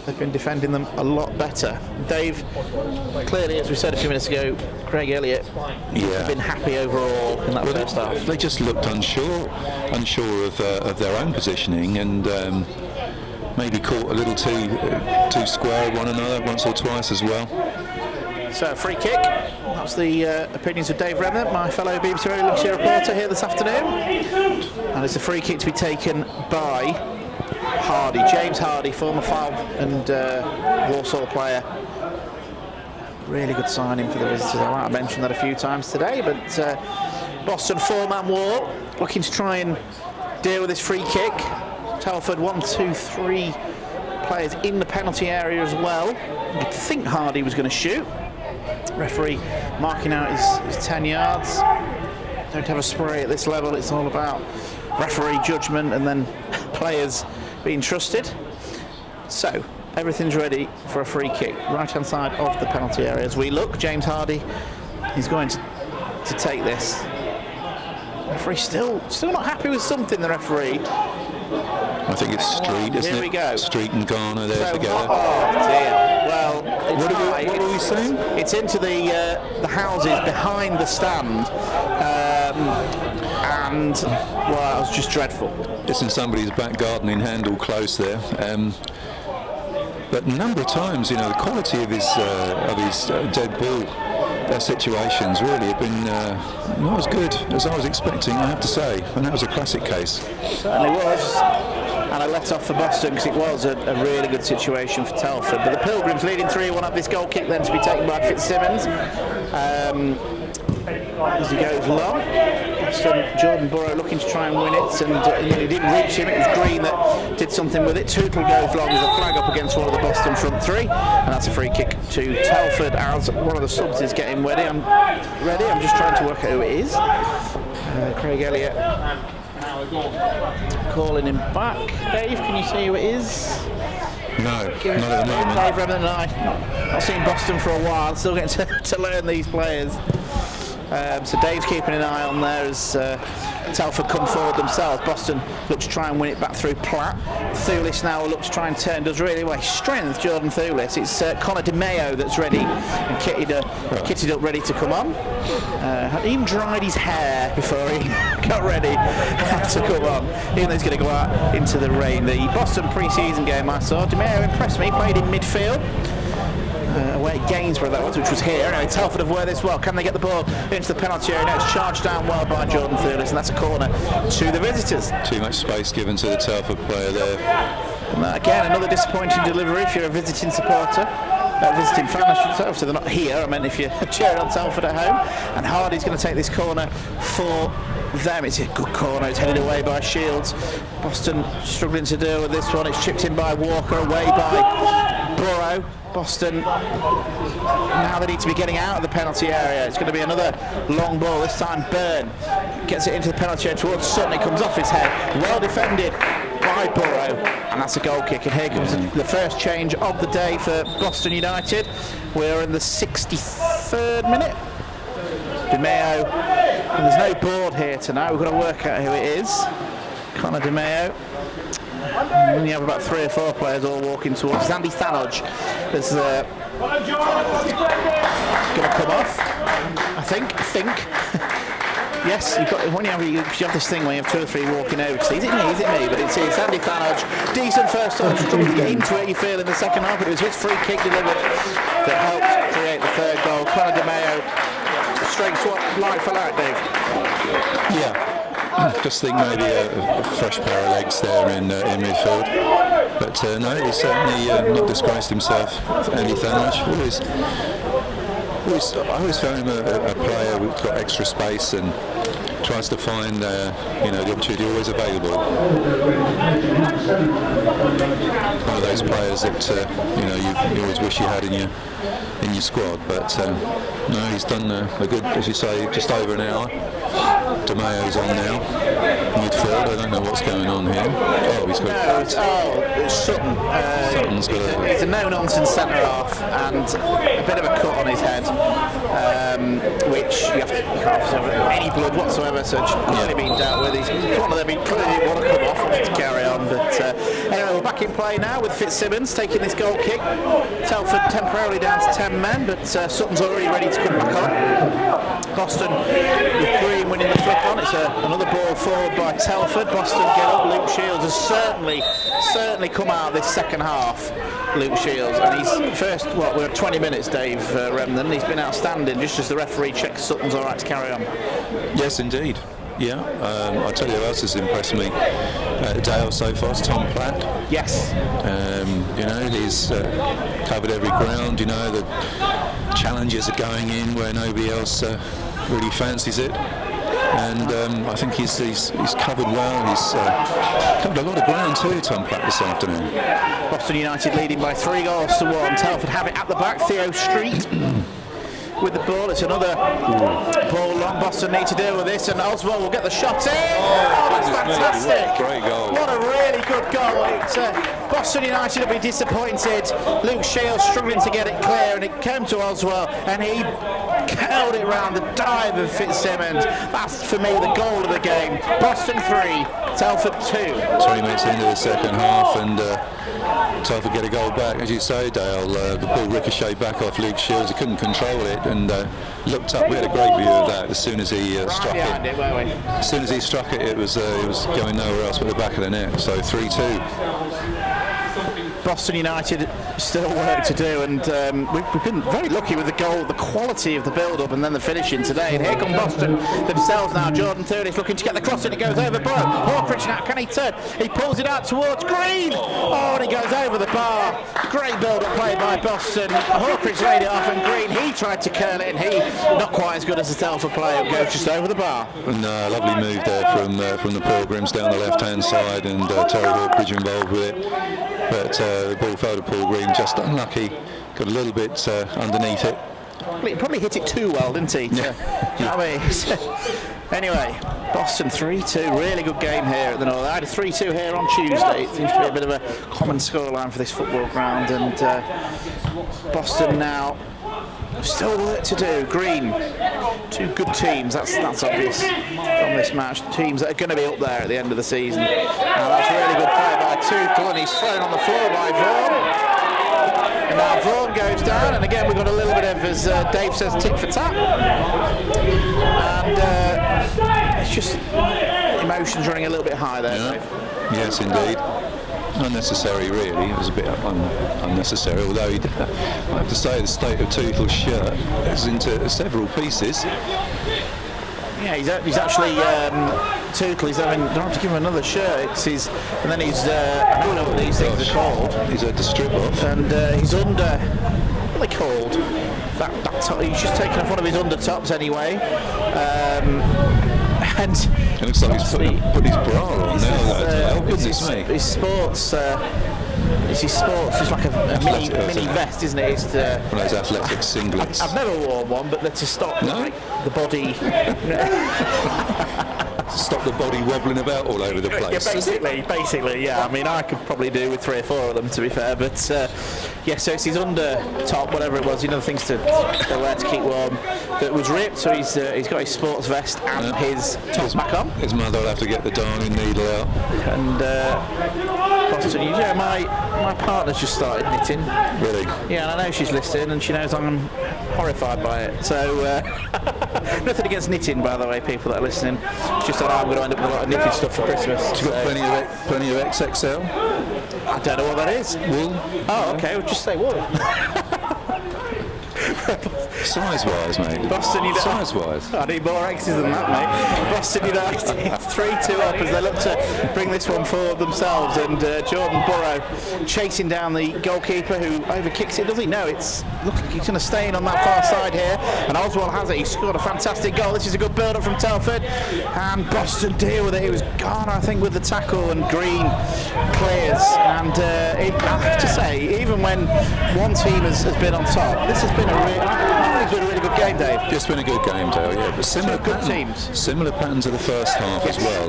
They've been defending them a lot better. Dave, clearly, as we said a few minutes ago, Craig Elliott have been happy overall in that first half. They just looked unsure of their own positioning, and maybe caught a little too square of one another once or twice as well. So a free kick. That's the opinions of Dave Remnant, my fellow BBC Radio Lincolnshire reporter here this afternoon. And it's a free kick to be taken by Hardy, James Hardy, former Fylde and Walsall player. Really good signing for the visitors. I might have mentioned that a few times today, but Boston 4-man wall, looking to try and deal with this free kick. Telford 1, 2, 3 players in the penalty area as well. You'd think Hardy was going to shoot. Referee marking out his 10 yards. Don't have a spray at this level. It's all about referee judgment and then players being trusted. So everything's ready for a free kick. Right hand side of the penalty area as we look. James Hardy is going to take this. Referee still not happy with something, the referee. I think it's Street, isn't it? Here we go. Street and Garner there together. Oh dear. Well, what are we saying? It's into the houses behind the stand, and well, it was just dreadful. It's in somebody's back gardening handle close there. But a number of times, the quality of his dead ball situations really have been not as good as I was expecting, I have to say, and that was a classic case. Certainly was, and I let off for Boston because it was a really good situation for Telford. But the Pilgrims leading 3-1 up this goal kick then to be taken by Fitzsimmons as he goes long. Boston. Jordan Burrow looking to try and win it, and he didn't reach him. It was Green that did something with it. Tootle goes long as a flag up against one of the Boston front three, and that's a free kick to Telford as one of the subs is getting ready. I'm just trying to work out who it is. Craig Elliott calling him back. Dave, can you see who it is? No, not at the moment. Dave Remnant and I. I've seen Boston for a while, still getting to learn these players. So Dave's keeping an eye on there as Telford come forward themselves. Boston look to try and win it back through Platt. Thulis now looks to try and turn, does really well. Strength, Jordan Thulis. It's Connor DeMeo that's ready and kitted up ready to come on. Had even dried his hair before he got ready to come on, even though he's going to go out into the rain. The Boston pre-season game I saw, DeMeo impressed me, played in midfield. Away at Gainsborough that was, which was here. Anyway, Telford have wear this well. Can they get the ball into the penalty area? Now it's charged down well by Jordan Thulis, and that's a corner to the visitors. Too much space given to the Telford player there. And again, another disappointing delivery if you're a visiting supporter. Visiting fan, I should say. Obviously they're not here. I meant if you're cheering on Telford at home. And Hardy's going to take this corner for them. It's a good corner. It's headed away by Shields. Boston struggling to deal with this one. It's chipped in by Walker, away by Burrow. Boston, now they need to be getting out of the penalty area. It's going to be another long ball. This time Byrne gets it into the penalty area towards Sutton. It comes off his head. Well defended by Burrow, and that's a goal kick. And here comes the first change of the day for Boston United. We're in the 63rd minute. DeMeo, and there's no board here tonight. We've got to work out who it is. Connor DeMeo. And you have about 3 or 4 players all walking towards. Andy Thanodge is going to come off. I think. Yes, when you have this thing where you have 2 or 3 walking over. Is it me? But it's Andy Thanodge. Decent first touch, trying to get into it. You feel in the second half, but it was his free kick delivered that helped create the 3rd goal. Connor DeMeo, straight swap, like for like, Dave. Yeah. Just think maybe a fresh pair of legs there in midfield, but no, he's certainly not disgraced himself. Andy Thanodge, I always found him a player who's got extra space and tries to find the opportunity always available. One of those players that you always wish you had in your squad, but no, he's done a good, as you say, just over an hour. DeMeo's on now, midfield. I don't know what's going on here. Oh, he's got. It's Sutton. Sutton's got he's a no-nonsense centre half and a bit of a cut on his head, which you can't have any blood whatsoever. So it's clearly been dealt with. He's one of them. He clearly didn't want to come off, wants to carry on. But anyway, we're back in play now with Fitzsimmons taking this goal kick. Telford temporarily down to 10 men, but Sutton's already ready to come back on. Boston with Green winning the flick on. It's another ball forward by Telford. Boston get up. Luke Shields has certainly come out of this second half. Luke Shields, and he's first. We're at 20 minutes, Dave Remden. He's been outstanding. Just as the referee checks Sutton's all right to carry on. Yes, indeed. Yeah, I'll tell you who else has impressed me Dale so far. It's Tom Platt. Yes. He's covered every ground. The challenges are going in where nobody else really fancies it. And I think he's covered well. He's covered a lot of ground too, Tom Platt, this afternoon. Boston United leading by 3-1. Telford have it at the back. Theo Street with the ball. It's another ball long. Boston need to deal with this, and Oswald will get the shot in. Oh, that's fantastic! Great goal. What a really good goal. Boston United will be disappointed. Luke Shields struggling to get it clear, and it came to Oswald, and he curled it round the dive of Fitzsimmons. That's for me the goal of the game. Boston 3, Telford 2. 20 minutes into the second half, and Telford get a goal back. As you say, Dale, the ball ricocheted back off Luke Shields. He couldn't control it, and looked up. We had a great view of that as soon as he struck it. As soon as he struck it, it was going nowhere else but the back of the net. So 3-2. Boston United still work to do, and we've been very lucky with the goal, the quality of the build-up and then the finishing today. And here come Boston themselves now. Jordan Thurley's looking to get the cross, and it goes over Borough. Hawkridge now, can he turn? He pulls it out towards Green. Oh, and it goes over the bar. Great build-up play by Boston. Hawkridge laid it off, and Green, he tried to curl it, and he not quite as good as the Telford player. It goes just over the bar. And lovely move there from the Pilgrims down the left-hand side, and Terry Hawkridge involved with it. But the ball fell to Paul Green, just unlucky, got a little bit underneath it. He probably hit it too well, didn't he? I mean, anyway, Boston 3-2, really good game here at the North. I had a 3-2 here on Tuesday. It seems to be a bit of a common scoreline for this football ground, and Boston now still work to do. Green, two good teams, that's obvious from this match. Teams that are going to be up there at the end of the season. Now that's a really good play by Tuchel, and he's thrown on the floor by Vaughan. And now Vaughan goes down, and again we've got a little bit of, as Dave says, tit for tat. And it's just emotions running a little bit high there, Dave. Yes, indeed. Unnecessary, really. It was a bit unnecessary, although I have to say the state of Tuchel's shirt is into several pieces. Yeah, he's actually Tuchel. He's having. Don't have to give him another shirt. It's his, and then he's. I don't know what these things are called. He's had to strip off, and he's under. What are they called? That top, he's just taken off one of his undertops anyway. And it looks like he's put his bra on now. Goodness me! His sports. It's his sports. It's like a mini vest, isn't it? It's one of those athletic singlets. I've never worn one, but they're to stop the body. Stop the body wobbling about all over the place. Yeah, basically, yeah. I mean, I could probably do with 3 or 4 of them, to be fair. But yeah, so it's his under top, whatever it was, the things to wear to keep warm, that was ripped. So he's got his sports vest and his top back on. His mother will have to get the darning needle out. And Boston, my partner's just started knitting. Really? Yeah, and I know she's listening, and she knows I'm horrified by it. So nothing against knitting, by the way, people that are listening. It's just that I'm going to end up with a lot of knitted stuff for Christmas. You've got plenty of XXL? I don't know what that is. Wool? Oh, okay, we'll just say wool. Size-wise, mate. Boston United. Size-wise. I need more X's than that, mate. Boston United 3-2 up as they look to bring this one forward themselves, and Jordan Borough chasing down the goalkeeper who overkicks it. Does he? No, looks like he's going to stay in on that far side here, and Oswald has it. He scored a fantastic goal. This is a good build-up from Telford, and Boston deal with it. It was gone, I think, with the tackle, and Green clears. And I have to say, even when one team has been on top, this has been a really good game, Dave. It's been a good game, Dale, yeah. But similar good teams. Similar pattern to the first half as well.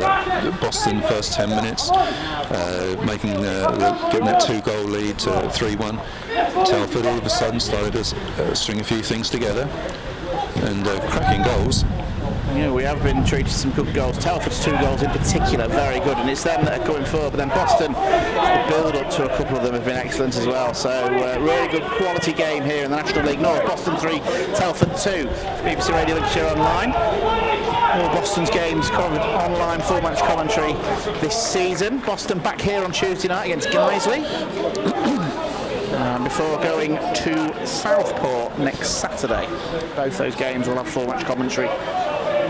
Boston first 10 minutes, getting that 2-goal lead to 3-1. Telford all of a sudden started to string a few things together, and cracking goals. Yeah, we have been treated to some good goals. Telford's 2 goals in particular, very good, and it's them that are coming forward. But then Boston, the build-up to a couple of them have been excellent as well. So really good quality game here in the National League North. Boston 3, Telford 2. BBC Radio Lincolnshire Online. All Boston's games covered online, full match commentary this season. Boston back here on Tuesday night against Guiseley. Before going to Southport next Saturday. Both those games will have full match commentary.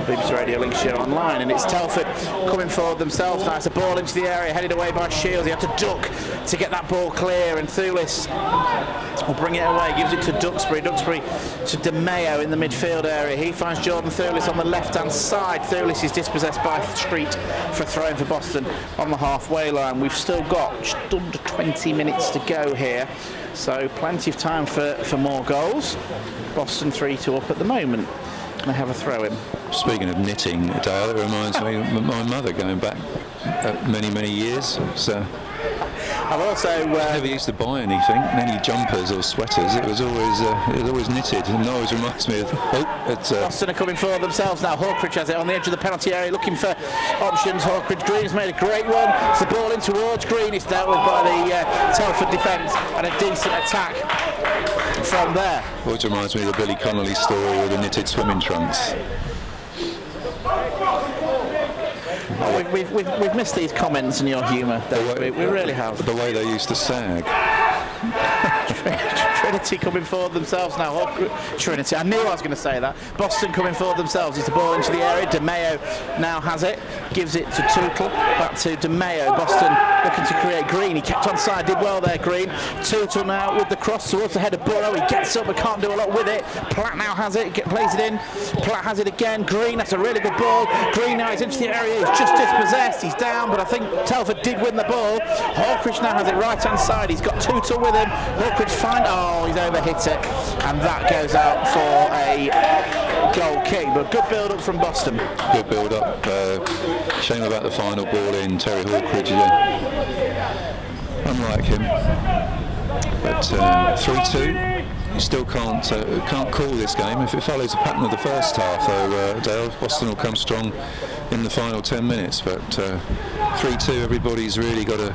BBC Radio Lincolnshire Online, and it's Telford coming forward themselves now. It's a ball into the area, headed away by Shields. He had to duck to get that ball clear, and Thulis will bring it away, gives it to Duxbury to De Mayo in the midfield area. He finds Jordan Thulis on the left-hand side. Thulis is dispossessed by Street for throwing for Boston on the halfway line. We've still got just under 20 minutes to go here, so plenty of time for more goals. Boston 3-2 up at the moment. They have a throw-in. Speaking of knitting, Dale, it reminds me of my mother going back many years. So I've also never used to buy anything, any jumpers or sweaters. It was always knitted, and it always reminds me of. Boston are coming forward themselves now. Hawkridge has it on the edge of the penalty area, looking for options. Hawkridge, Green's made a great one. It's the ball in towards Green. It's dealt with by the Telford defence, and a decent attack from there. Which reminds me of the Billy Connolly story with the knitted swimming trunks. Oh, we've missed these comments and your humour, we really have. The way they used to sag. Trinity coming forward themselves now. Trinity, I knew I was going to say that. Boston coming forward themselves. It's the ball into the area. DeMeo now has it. Gives it to Tootle. Back to DeMeo. Boston looking to create. Green, he kept on side. Did well there, Green. Tootle now with the cross towards the head of Burrow. He gets up but can't do a lot with it. Platt now has it. Plays it in. Platt has it again. Green, that's a really good ball. Green now is into the area. He's just dispossessed. He's down, but I think Telford did win the ball. Hawkridge now has it right hand side. He's got Tootle with him. Hawkridge he's overhit it, and that goes out for a goal kick. But good build up from Boston. Good build up. Shame about the final ball in. Terry Hawkridge, unlike him. But 3-2. You still can't call this game if it follows the pattern of the first half. Though Dale, Boston will come strong in the final 10 minutes. But 3-2. Everybody's really got to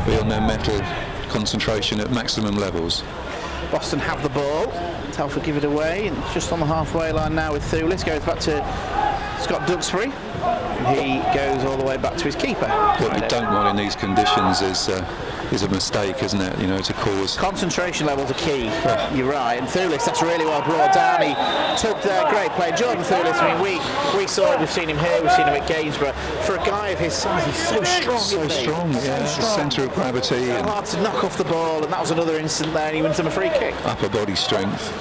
be on their mettle. Concentration at maximum levels. Boston have the ball. Telford give it away, and just on the halfway line now with Thulis. Goes back to Scott Duxbury. He goes all the way back to his keeper. What you don't want in these conditions is a mistake, isn't it? You know, to cause concentration levels are key. You're right. And Thulis, that's really well brought down. He took their great play, Jordan Thulis. I mean, we saw it. We've seen him here. We've seen him at games. But for a guy of his size, he's so strong. So strong. Yeah, the centre of gravity. And hard to knock off the ball. And that was another instant there. And he wins him a free kick. Upper body strength.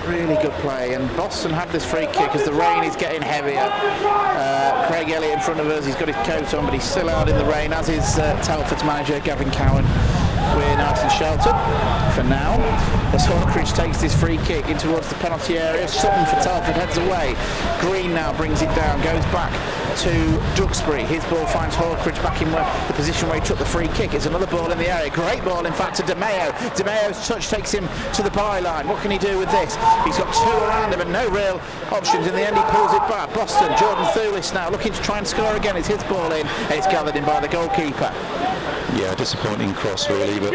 Really good play, and Boston had this free kick as the rain is getting heavier. Craig Elliott in front of us, he's got his coat on, but he's still out in the rain, as is Telford's manager, Gavin Cowan. We're nice and sheltered for now. As Hawkridge takes this free kick in towards the penalty area, Sutton for Telford heads away. Green now brings it down, goes back to Duxbury. His ball finds Hawkridge back in the position where he took the free kick. It's another ball in the area. Great ball, in fact, to DeMeo. DeMeo's touch takes him to the byline. What can he do with this? He's got two around him and no real options. In the end, he pulls it back. Boston, Jordan Thulis now looking to try and score again. It's his ball in, and it's gathered in by the goalkeeper. Yeah, disappointing cross really, but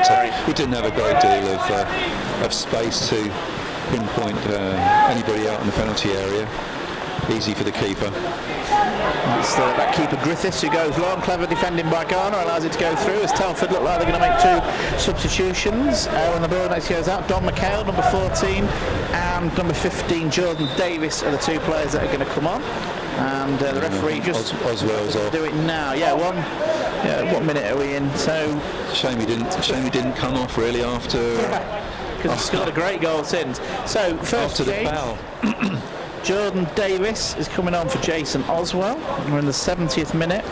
we didn't have a great deal of space to pinpoint anybody out in the penalty area. Easy for the keeper. It's that keeper Griffiths who goes long. Clever defending by Garner allows it to go through as Telford look like they're going to make two substitutions. When the ball next goes out, Don McHale, number 14, and number 15, Jordan Davis are the two players that are going to come on. And the referee just Oswell's off. Do it now. What minute are we in? So shame he didn't come off really after. Because he scored a great goal since. So first after the foul. Jordan Davis is coming on for Jason Oswell. We're in the 70th minute.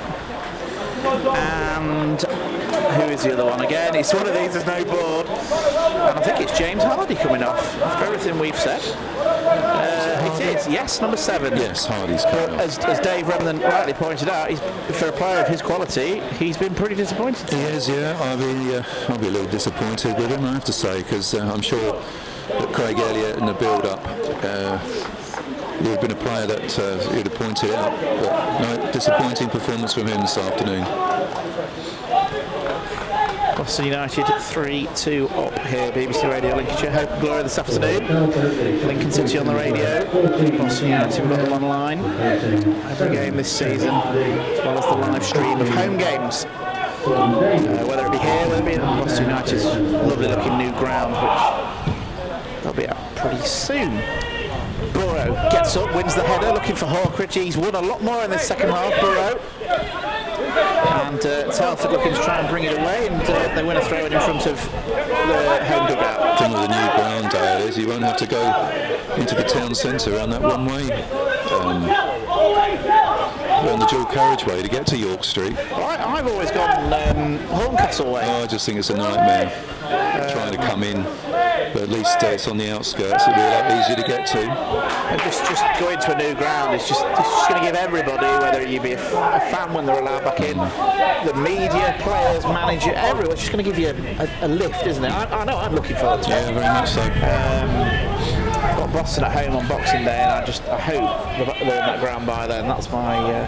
And who is the other one again? It's one of these, there's no board. And I think it's James Hardy coming off after everything we've said. It is, yes, number 7. Yes, Hardy's coming off. As Dave Remnant rightly pointed out, for a player of his quality, he's been pretty disappointed. He is, yeah. I'll be a little disappointed with him, I have to say, because I'm sure that Craig Elliott in the build-up he would have been a player that he'd have pointed out, but no, disappointing performance from him this afternoon. Boston United 3-2 up here, BBC Radio Lincolnshire. Hope and Glory this afternoon. Lincoln City on the radio. Boston United, we've got them online every game this season, as well as the live stream of home games. Whether it be here, whether it be at Boston United's lovely looking new ground, which they'll be at pretty soon. Burrow gets up, wins the header, looking for Hawkridge. He's won a lot more in the second half, Burrow. And Telford looking to try and bring it away, and they win a throw in front of the home dugout. The thing with the new ground, Dale, is you won't have to go into the town centre around that one way. On the dual carriageway to get to York Street. I've always gone Horncastle way. I just think it's a nightmare trying to come in, but at least it's on the outskirts. It'll be a lot easier to get to. And just going to a new ground is just going to give everybody, whether you be a fan when they're allowed back in, the media, players, manager, everyone's just going to give you a lift, isn't it? I know, I'm looking forward to it. Yeah, very much so. I've got Boston at home on Boxing Day, and I hope they're in that ground by then. That's my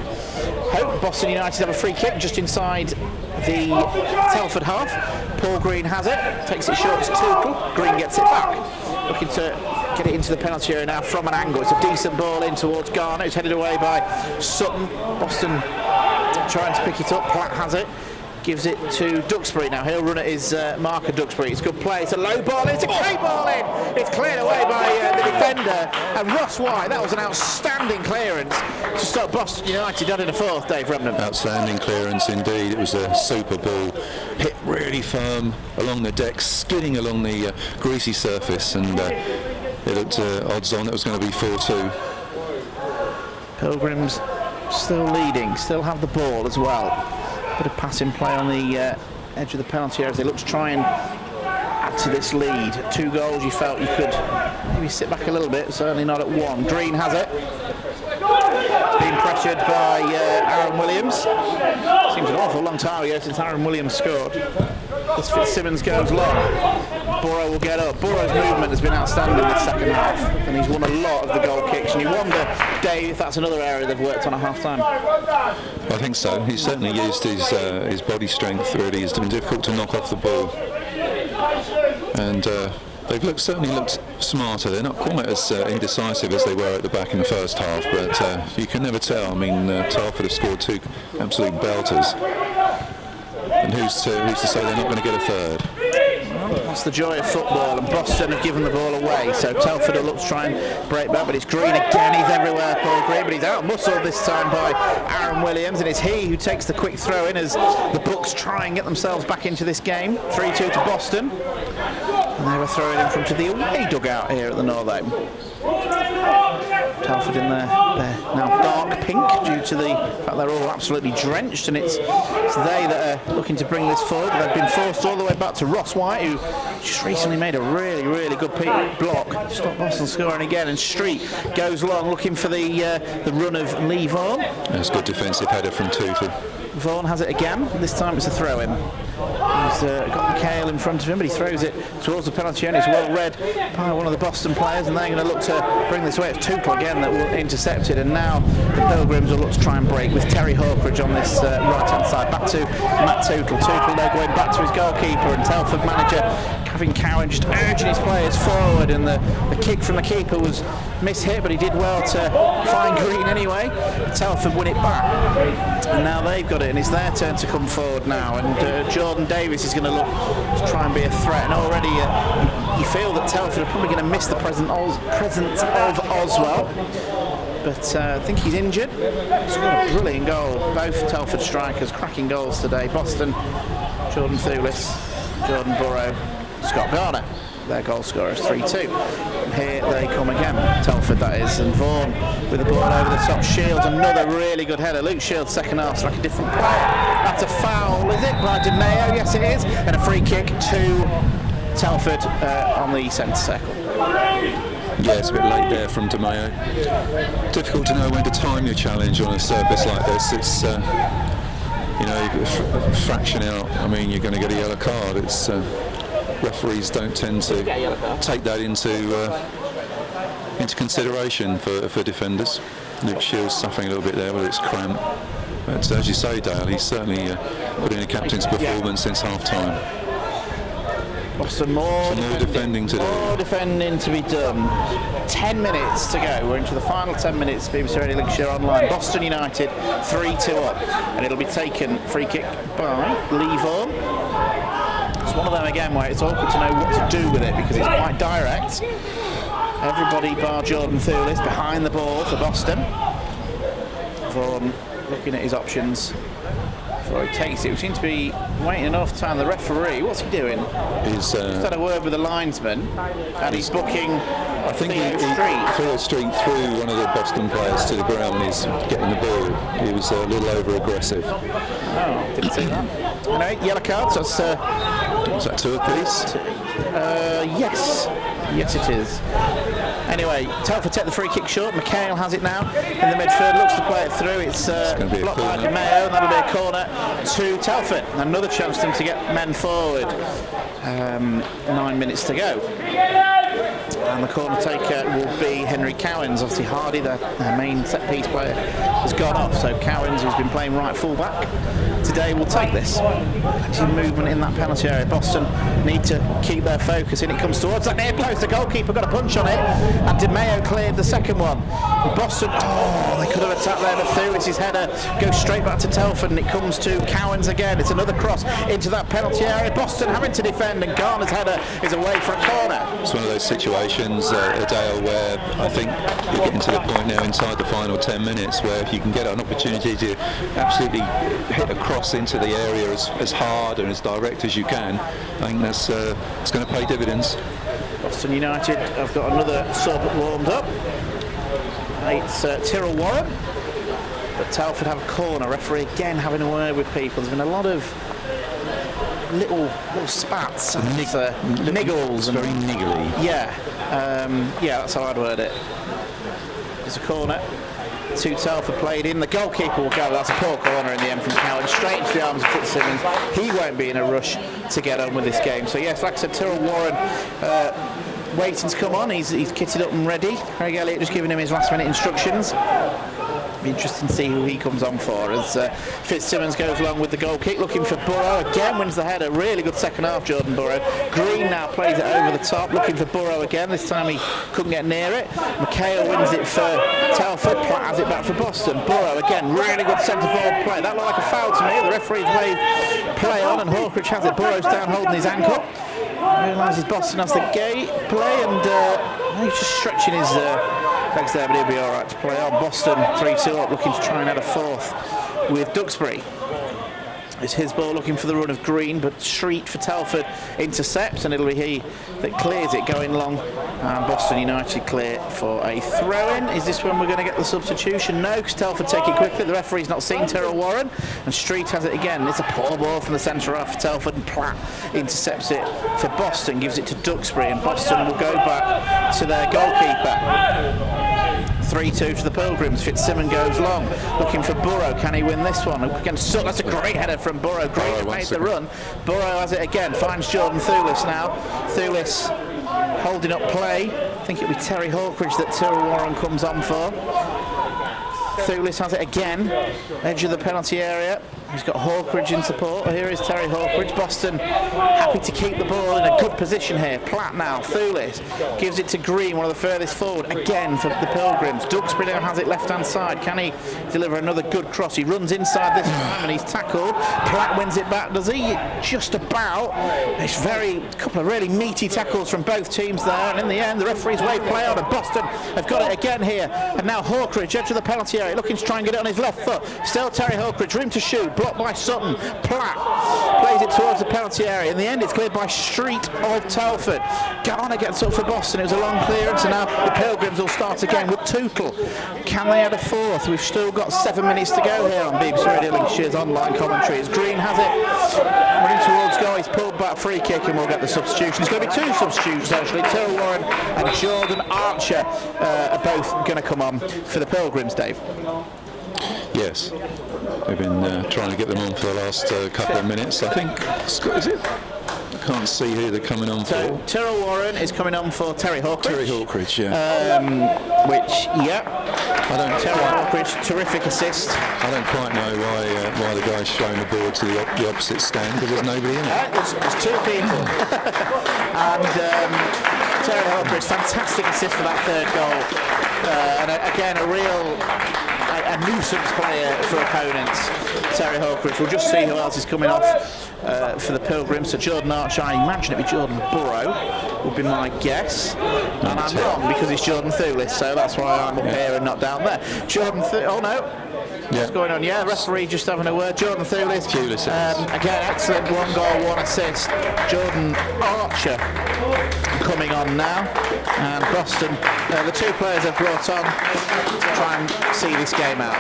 hope. Boston United have a free kick just inside the Telford half. Paul Green has it, takes it short to Tootle. Green gets it back, looking to get it into the penalty area now from an angle. It's a decent ball in towards Garner. It's headed away by Sutton. Boston trying to pick it up. Platt has it. Gives it to Duxbury now. He'll run at his marker, Duxbury. It's a good play. It's a low ball. It's a great ball in. It's cleared away by the defender. And Ross White, that was an outstanding clearance to stop Boston United out in the fourth, Dave Remnant. Outstanding clearance indeed. It was a super ball. Hit really firm along the deck, skidding along the greasy surface. And it looked odds on. It was going to be 4-2. Pilgrims still leading, still have the ball as well. Bit of passing play on the edge of the penalty area as they look to try and add to this lead. 2 goals, you felt you could maybe sit back a little bit, certainly not at 1. Green has it. It's being pressured by Aaron Williams. Seems an awful long time ago since Aaron Williams scored. This Fitzsimmons goes long. Burrow will get up. Burrow's movement has been outstanding in the second half, and he's won a lot of the goal kicks. And you wonder, Dave, if that's another area they've worked on at half-time. I think so. He's certainly used his body strength. Really, it's been difficult to knock off the ball, and they've certainly looked smarter. They're not quite as indecisive as they were at the back in the first half, but you can never tell. I mean, Telford have scored 2 absolute belters, and who's to say they're not going to get a third? That's the joy of football, and Boston have given the ball away, so Telford will look to try and break back, but it's Green again. He's everywhere, Paul Green, but he's out-muscled this time by Aaron Williams, and it's he who takes the quick throw in as the Bucks try and get themselves back into this game. 3-2 to Boston, and they were throwing in front of the away dugout here at the North End. Telford in there, they're now dark pink due to the fact they're all absolutely drenched, and it's they that are looking to bring this forward. They've been forced all the way back to Ross White, who just recently made a really good block to stop Boston scoring again, and Street goes long looking for the run of Lee Vaughan. That's a good defensive header from Tootle. Vaughan has it again. This time it's a throw-in. He's got McHale in front of him, but he throws it towards the penalty area. It's well read by one of the Boston players, and they're going to look to bring this away. It's Tootle again that will intercept it, and now the Pilgrims will look to try and break with Terry Hawkridge on this right-hand side. Back to Matt Tootle. Tootle now going back to his goalkeeper, and Telford manager Kevin Cowan just urging his players forward, and the kick from the keeper was mishit, but he did well to find Green anyway. Telford win it back, and now they've got it, and it's their turn to come forward now, and Jordan Davis is going to look to try and be a threat, and already you feel that Telford are probably going to miss the presence of Oswell, but I think he's injured. Scored a brilliant goal. Both Telford strikers cracking goals today. Boston, Jordan Thulis, Jordan Burrow, Scott Garner, their goal scorers, 3-2. Here they come again, Telford that is, and Vaughan with the ball over the top. Shields, another really good header. Luke Shields, second half, like a different player. That's a foul, is it, by De Mayo? Yes, it is. And a free kick to Telford on the centre circle. Yeah, it's a bit late there from De Mayo. Difficult to know when to time your challenge on a surface like this. It's a fraction out. I mean, you're going to get a yellow card. It's referees don't tend to take that into consideration for defenders. Luke Shields suffering a little bit there with its cramp. But as you say, Dale, he's certainly put in a captain's performance since half-time. Some more defending to do. More defending to be done. 10 minutes to go. We're into the final 10 minutes. BBC Radio Lincolnshire Online. Boston United 3-2 up, and it'll be taken free kick by Lee Vaughan. It's one of them again where it's awkward to know what to do with it because it's quite direct. Everybody bar Jordan Thulis behind the ball for Boston. Vaughan looking at his options before he takes it. We seem to be waiting enough time. The referee, what's he doing? He's had a word with the linesman, and he's booking. I think Theo Street threw one of the Boston players to the ground when he's getting the ball. He was a little over aggressive. Oh, didn't see that. Anyway, yellow cards. That's was that 2 apiece? Yes. Yes, it is. Anyway, Telford take the free kick short. McHale has it now in the midfield, looks to play it through. It's blocked by De Mayo, and that'll be a corner to Telford. Another chance for them to get men forward. 9 minutes to go. And the corner taker will be Henry Cowens. Obviously Hardy, their main set-piece player, has gone off. So Cowens, who's been playing right full-back, today will take this. Plenty of movement in that penalty area. Boston need to keep their focus, and it comes towards that near post. The goalkeeper got a punch on it, and De Meo cleared the second one. Boston, they could have attacked there, but Thulis's header goes straight back to Telford, and it comes to Cowans again. It's another cross into that penalty area. Boston having to defend, and Garner's header is away for a corner. It's one of those situations, Dale, where I think you're getting to the point now inside the final 10 minutes where if you can get an opportunity to absolutely hit a cross into the area as hard and as direct as you can, I think that's it's going to pay dividends. Boston United have got another sub warmed up. It's Tyrrell Warren, but Telford have a corner. Referee again having a word with people. There's been a lot of little spats and niggles. Very niggly. Yeah, that's how I'd word it. It's a corner. To Telford played in. The goalkeeper will go. That's a poor corner in the end from Coward. Straight into the arms of Fitzsimmons. He won't be in a rush to get on with this game. So yes, like I said, Tyrrell Warren waiting to come on. He's kitted up and ready. Craig Elliott just giving him his last minute instructions. Be interesting to see who he comes on for as Fitzsimmons goes along with the goal kick, looking for Burrow again, wins the header. Really good second half, Jordan Burrow. Green now plays it over the top, looking for Burrow again. This time he couldn't get near it. McHale wins it for Telford. Platt has it back for Boston. Burrow again, really good centre forward play. That looked like a foul to me. The referee's wave play on, and Hawkridge has it. Burrow's down holding his ankle. Realises Boston has the gate play, and he's just stretching his legs there, but he'll be all right to play on. Boston 3-2 up, looking to try and add a fourth with Duxbury. It's his ball looking for the run of Green, but Street for Telford intercepts, and it'll be he that clears it going long. And Boston United clear for a throw-in. Is this when we're going to get the substitution? No, because Telford take it quickly. The referee's not seen Tyrrell Warren, and Street has it again. It's a poor ball from the centre half for Telford, and Platt intercepts it for Boston, gives it to Duxbury, and Boston will go back to their goalkeeper. 3-2 to the Pilgrims. Fitzsimmons goes long, looking for Burrow. Can he win this one? Against Sutton. That's a great header from Burrow. Great made the run. Burrow has it again. Finds Jordan Thulis now. Thulis holding up play. I think it'll be Terry Hawkridge that Tyrrell Warren comes on for. Thulis has it again. Edge of the penalty area. He's got Hawkridge in support. Here is Terry Hawkridge. Boston happy to keep the ball in a good position here. Platt now. Thulis gives it to Green, one of the furthest forward. Again for the Pilgrims. Duxbury now has it left-hand side. Can he deliver another good cross? He runs inside this time and he's tackled. Platt wins it back. Does he? Just about. It's a couple of really meaty tackles from both teams there. And in the end, the referee's wave play on, and Boston have got it again here. And now Hawkridge, edge of the penalty area, looking to try and get it on his left foot. Still Terry Hawkridge, room to shoot. Blocked by Sutton. Platt plays it towards the penalty area. In the end, it's cleared by Street of Telford. Garner gets up for Boston. It was a long clearance, and now the Pilgrims will start again with Tootle. Can they add a fourth? We've still got 7 minutes to go here on BBC Radio Linkshire's online commentary. As Green has it, running towards goal. He's pulled back, free kick, and we'll get the substitution. It's going to be two substitutions actually. Tyrrell Warren and Jordan Archer are both going to come on for the Pilgrims, Dave. Yes, we've been trying to get them on for the last couple of minutes. I think, Scott, is it? I can't see who they're coming on for. Tyrrell Warren is coming on for Terry Hawkridge. Terry Hawkridge, yeah. Terry Hawkridge, terrific assist. I don't quite know why the guy's showing the ball to the opposite stand, because there's nobody in it. There's two people. And Terry Hawkridge, fantastic assist for that third goal. And again, a nuisance player for opponents, Terry Hawkridge. We'll just see who else is coming off for the Pilgrims. So Jordan Archer, I imagine it'd be Jordan Burrow, would be my guess. And I'm wrong because it's Jordan Thulis, so that's why I'm up here and not down there. Oh no. What's going on? Yeah, referee just having a word. Jordan Thulis. Again, excellent 1 goal, 1 assist. Jordan Archer coming on now. And Boston, the two players have brought on to try and see this game out.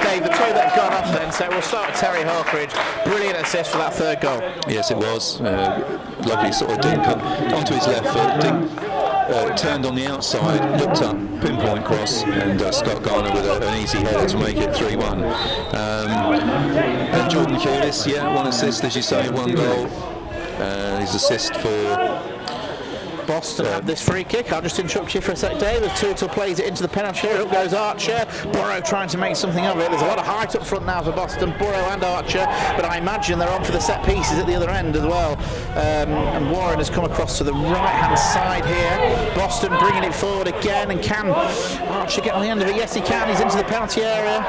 Dave, the two that have gone off then, so we'll start with Terry Hawkridge. Brilliant assist for that third goal. Yes, it was. Lovely sort of dink onto his left foot. Dink turned on the outside, looked up, pinpoint cross, and Scott Garner with an easy header to make it 3-1. And Jordan Thulis, 1 assist, as you say, 1 goal. His assist for Boston have this free kick. I'll just interrupt you for a sec, Dave. As Tootle plays it into the penalty area. Up goes Archer. Burrow trying to make something of it. There's a lot of height up front now for Boston, Burrow and Archer, but I imagine they're on for the set pieces at the other end as well. And Warren has come across to the right-hand side here. Boston bringing it forward again, and can Archer get on the end of it? Yes, he can. He's into the penalty area.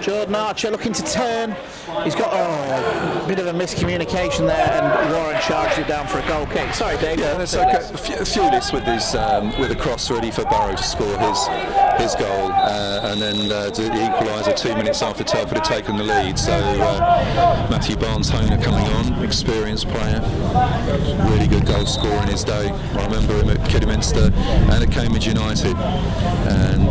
Jordan Archer looking to turn. He's got a bit of a miscommunication there, and Warren charged it down for a goal kick. Sorry, Dave. Yeah, that's okay. A few lists with a cross ready for Burrow to score his goal, and then the equaliser 2 minutes after Telford had taken the lead. So Matthew Barnes-Honer coming on, experienced player, really good goal scorer in his day. I remember him at Kidderminster and at Cambridge United, and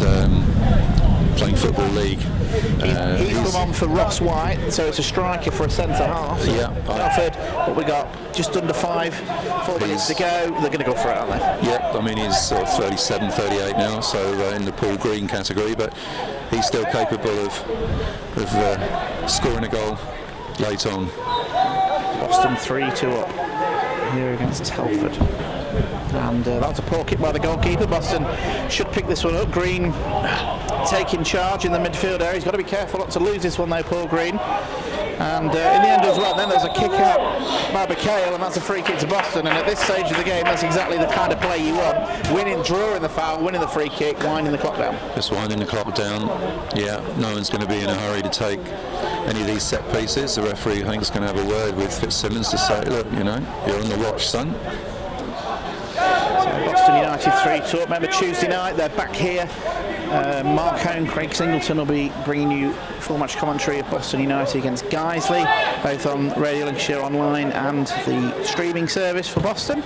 playing Football League. He's come on for Ross White, so it's a striker for a centre half. Yeah. Telford, what we got? Just under 4 minutes to go. They're going to go for it, aren't they? Yeah, I mean, he's sort of 37, 38 now, so in the Paul Green category, but he's still capable of scoring a goal late on. Boston 3-2 up here against Telford. And that's a poor kick by the goalkeeper. Boston should pick this one up. Green taking charge in the midfield area. He's got to be careful not to lose this one though, Paul Green. And in the end as well, then there's a kick out by Bacale, and that's a free kick to Boston. And at this stage of the game, that's exactly the kind of play you want. Winning, drawing the foul, winning the free kick, winding the clock down. Just winding the clock down. Yeah, no one's going to be in a hurry to take any of these set pieces. The referee, I think, is going to have a word with Fitzsimmons to say, look, you know, you're on the watch, son. Boston United 3-2. Remember Tuesday night, they're back here. Mark Hone, Craig Singleton will be bringing you full match commentary of Boston United against Guiseley, both on Radio Lincolnshire Online and the streaming service for Boston,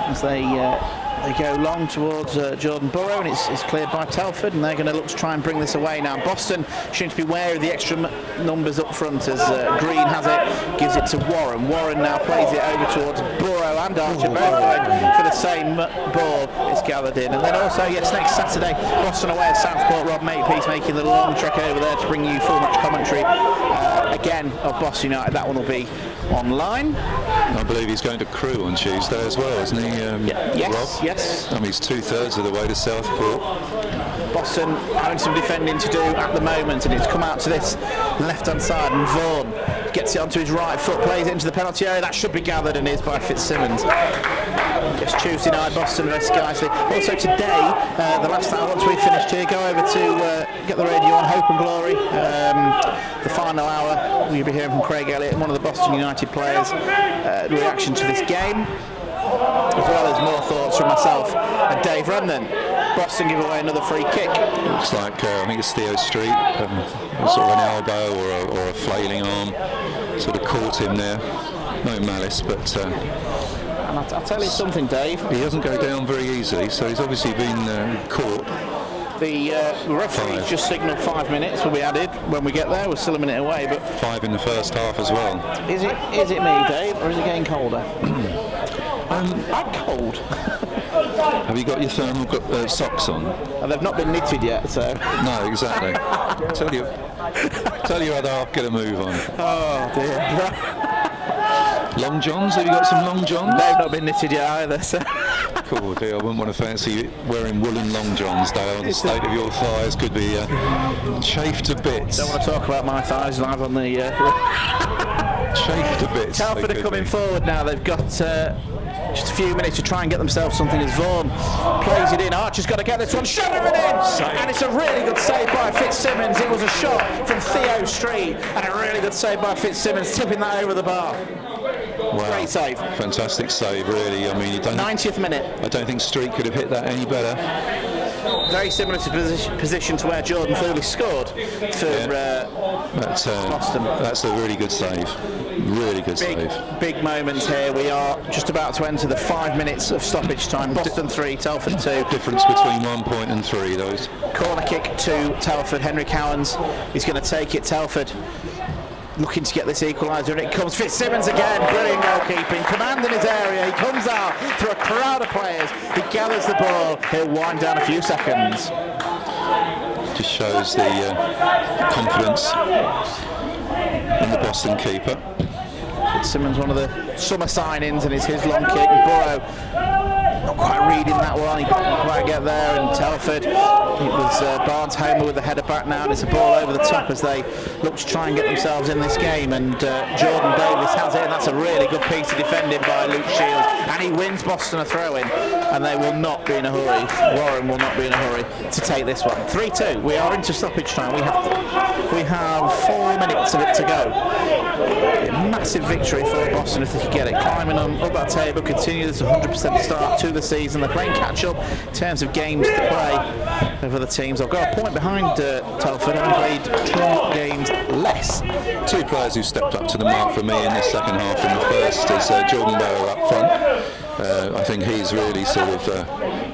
as they go long towards Jordan Burrow, and it's cleared by Telford, and they're going to look to try and bring this away now. Boston seems to be wary of the extra numbers up front as Green has it, gives it to Warren. Warren now plays it over towards Burrow and Archer, both going for the same ball. It's gathered in. And then also, yes, next Saturday, Boston away at Southport. Rob Makepeace making the long trek over there to bring you full match commentary again of Boston United. That one will be online. I believe he's going to Crewe on Tuesday as well, isn't he, yes, Rob? Yes. I mean, he's 2/3 of the way to Southport. Boston having some defending to do at the moment, and it's come out to this left-hand side, and Vaughan gets it onto his right foot, plays it into the penalty area. That should be gathered, and is by Fitzsimmons. Just Tuesday night, Boston vs Guiseley. Also today, the last hour, once we've finished here, go over to get the radio on Hope and Glory. The final hour, you'll be hearing from Craig Elliott, one of the Boston United players, reaction to this game, as well as more thoughts from myself and Dave Remnant. Boston give away another free kick. Looks like, I think it's Theo Street, sort of an elbow or a flailing arm, sort of caught him there. No malice, but... and I'll tell you something, Dave. He doesn't go down very easily, so he's obviously been caught. The referee's just signalled 5 minutes will be added when we get there. We're still a minute away, but 5 in the first half as well. Is it me, Dave, or is it getting colder? I'm cold. Have you got your thermal socks on? And they've not been knitted yet, so. No, exactly. tell you how the half get a move on. Oh dear. Long johns? Have you got some long johns? They've not been knitted yet either, so. Cool, dear. I wouldn't want to fancy you wearing woolen long johns, Dale. The state of your thighs could be chafed to bits. Don't want to talk about my thighs live on the... chafed to bits. Telford are coming forward now. They've got just a few minutes to try and get themselves something as Vaughan plays it in. Archer's got to get this one, shove it in! And it's a really good save by Fitzsimmons. It was a shot from Theo Street, and a really good save by Fitzsimmons, tipping that over the bar. Wow. Great save. Fantastic save, really. I mean, you don't... 90th minute. I don't think Street could have hit that any better. Very similar to position to where Jordan Thurley scored for Boston. That's a really good save. Really good save. Big moments here. We are just about to enter the 5 minutes of stoppage time. Boston 3, Telford 2. Difference between 1 point and 3, those. Corner kick to Telford. Henry Cowans is going to take it. Telford looking to get this equaliser, and it comes. Fitzsimmons again, brilliant goalkeeping, commanding his area. He comes out through a crowd of players. He gathers the ball. He'll wind down a few seconds. Just shows the confidence in the Boston keeper. Fitzsimmons, one of the summer signings, and it's his long kick. Burrow not quite reading that one. He couldn't quite get there, and Telford, it was Barnes Homer with the header back now, and it's a ball over the top as they look to try and get themselves in this game, and Jordan Davis has it, and that's a really good piece of defending by Luke Shields, and he wins Boston a throw-in, and they will not be in a hurry. Warren will not be in a hurry to take this one. 3-2, we are into stoppage time. We have 4 minutes of it to go. Massive victory for Boston if they could get it. Climbing up that table, continue this 100% start to the season. They're playing catch-up in terms of games to play over the teams. I've got a point behind Telford, and played 2 games less. 2 players who stepped up to the mark for me in this second half. In the first is Jordan Barrow up front. I think he's really sort of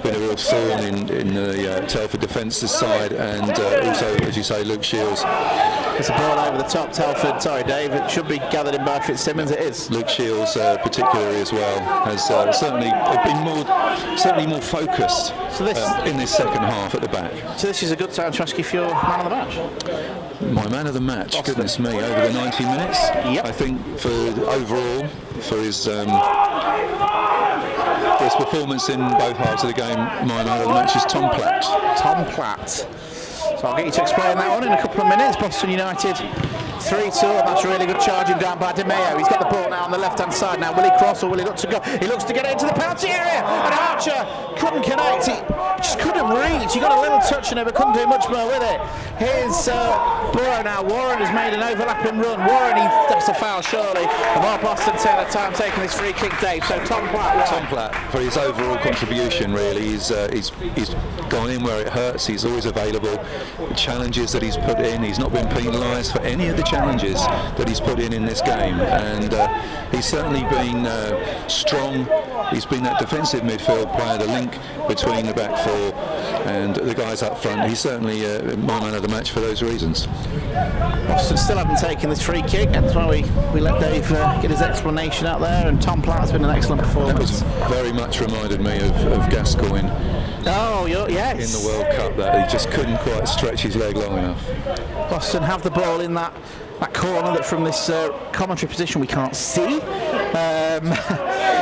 been a real thorn in the Telford defence's side, and also, as you say, Luke Shields. It's a ball over the top. Telford, sorry Dave, it should be gathered in by Fitzsimmons. It is. Luke Shields, particularly as well, has certainly been more focused in this second half at the back. So this is a good time to ask you for your man of the match. My man of the match, Boston. Goodness me, over the 90 minutes. Yep. I think for overall, for his performance in both halves of the game, my man of the match is Tom Platt. Tom Platt. So I'll get you to explain that one in a couple of minutes. Boston United 3-2, and that's a really good charging down by De Meo. He's got the ball now on the left-hand side now. Will he cross or will he look to go? He looks to get it into the penalty area, and Archer couldn't connect. He just couldn't reach. He got a little touch in it, but couldn't do much more with it. Here's Burrow now. Warren has made an overlapping run. Warren, that's a foul surely. And while Boston take their time taking this free kick, Dave. So Tom Platt. Tom Platt, for his overall contribution, really, he's gone in where it hurts. He's always available. The challenges that he's put in, he's not been penalised for any of the challenges that he's put in this game, and he's certainly been strong. He's been that defensive midfield player, the link between the back four and the guys up front. He's certainly my man of the match for those reasons. Boston still haven't taken this free kick. That's why we let Dave get his explanation out there, and Tom Platt's been an excellent performance. That was very much reminded me of Gascoigne. Oh, yes. In the World Cup, that he just couldn't quite stretch his leg long enough. Boston have the ball in that corner that from this commentary position we can't see.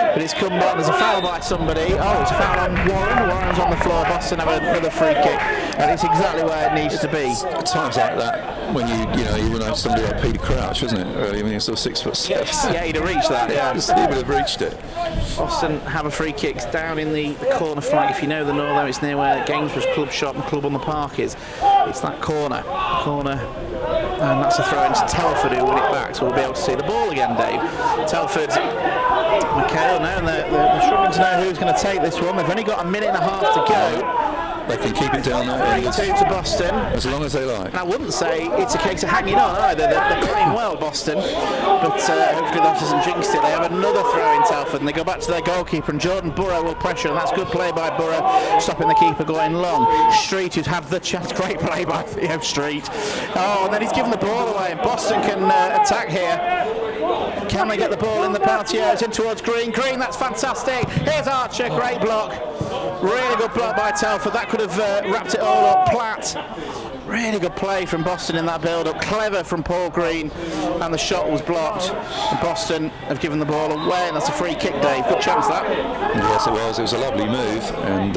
But it's come back. There's a foul by somebody. Oh, it's a foul on Warren. Warren's on the floor. Boston have another free kick, and it's exactly where it needs to be. At times like that, when you would have somebody like Peter Crouch, wasn't it? I mean, he's sort of 6'7". Yeah, he'd have reached that. Yeah, he would have reached it. Boston have a free kick down in the corner flag. If you know the north there, it's near where Gainsborough's Club Shop and Club on the Park is. It's that corner, and that's a throw into Telford, who win it back, so we'll be able to see the ball again, Dave. Telford, McHale now, and they're struggling to know who's going to take this one. They've only got a minute and a half to go. They can keep it down there. 3-2 to Boston. As long as they like. And I wouldn't say it's a case of hanging on either. They're playing well, Boston, but hopefully that hasn't jinxed it. They have another throw in Telford, and they go back to their goalkeeper, and Jordan Burrow will pressure, and that's good play by Burrow, stopping the keeper going long. Street, who's had the chance, great play by Theo Street. Oh, and then he's given the ball away, and Boston can attack here. Can they get the ball in the penalty area? It's in towards Green. Green, that's fantastic. Here's Archer, great block. Really good block by Telford. That could have wrapped it all up. Platt, really good play from Boston in that build-up. Clever from Paul Green, and the shot was blocked. And Boston have given the ball away, and that's a free kick, Dave. Good chance, that. Yes, it was. It was a lovely move, and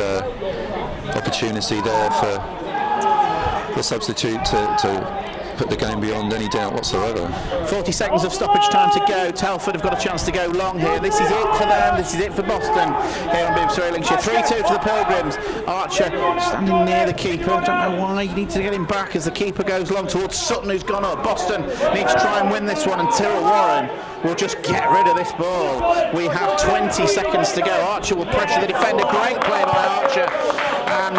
opportunity there for the substitute to put the game beyond any doubt whatsoever. 40 seconds of stoppage time to go. Telford have got a chance to go long here. This is it for them. This is it for Boston here on BBC Radio Lincolnshire. 3-2 to the Pilgrims. Archer standing near the keeper. I don't know why. He needs to get him back as the keeper goes long towards Sutton, who's gone up. Boston needs to try and win this one, and Tyrrell Warren will just get rid of this ball. We have 20 seconds to go. Archer will pressure the defender. Great play by Archer, and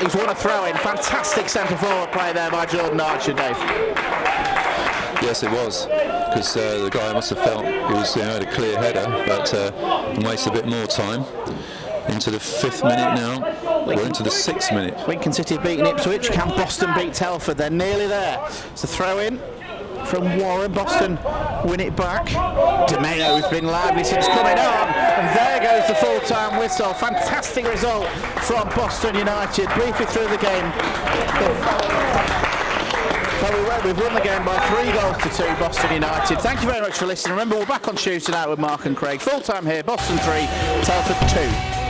he's won a throw-in. Fantastic centre-forward play there by Jordan Archer, Dave. Yes, it was, because the guy must have felt he was had a clear header, but wasted a bit more time. Into the 5th minute now. We're into the 6th minute. Lincoln City have beaten Ipswich. Can Boston beat Telford? They're nearly there. It's a throw-in from Warren. Boston win it back. De Meo has been lively since coming on, and there goes the full-time whistle. Fantastic result from Boston United. Briefly through the game. We've won the game by 3-2, Boston United. Thank you very much for listening. Remember, we're back on Tuesday night with Mark and Craig. Full time here, Boston 3, Telford 2.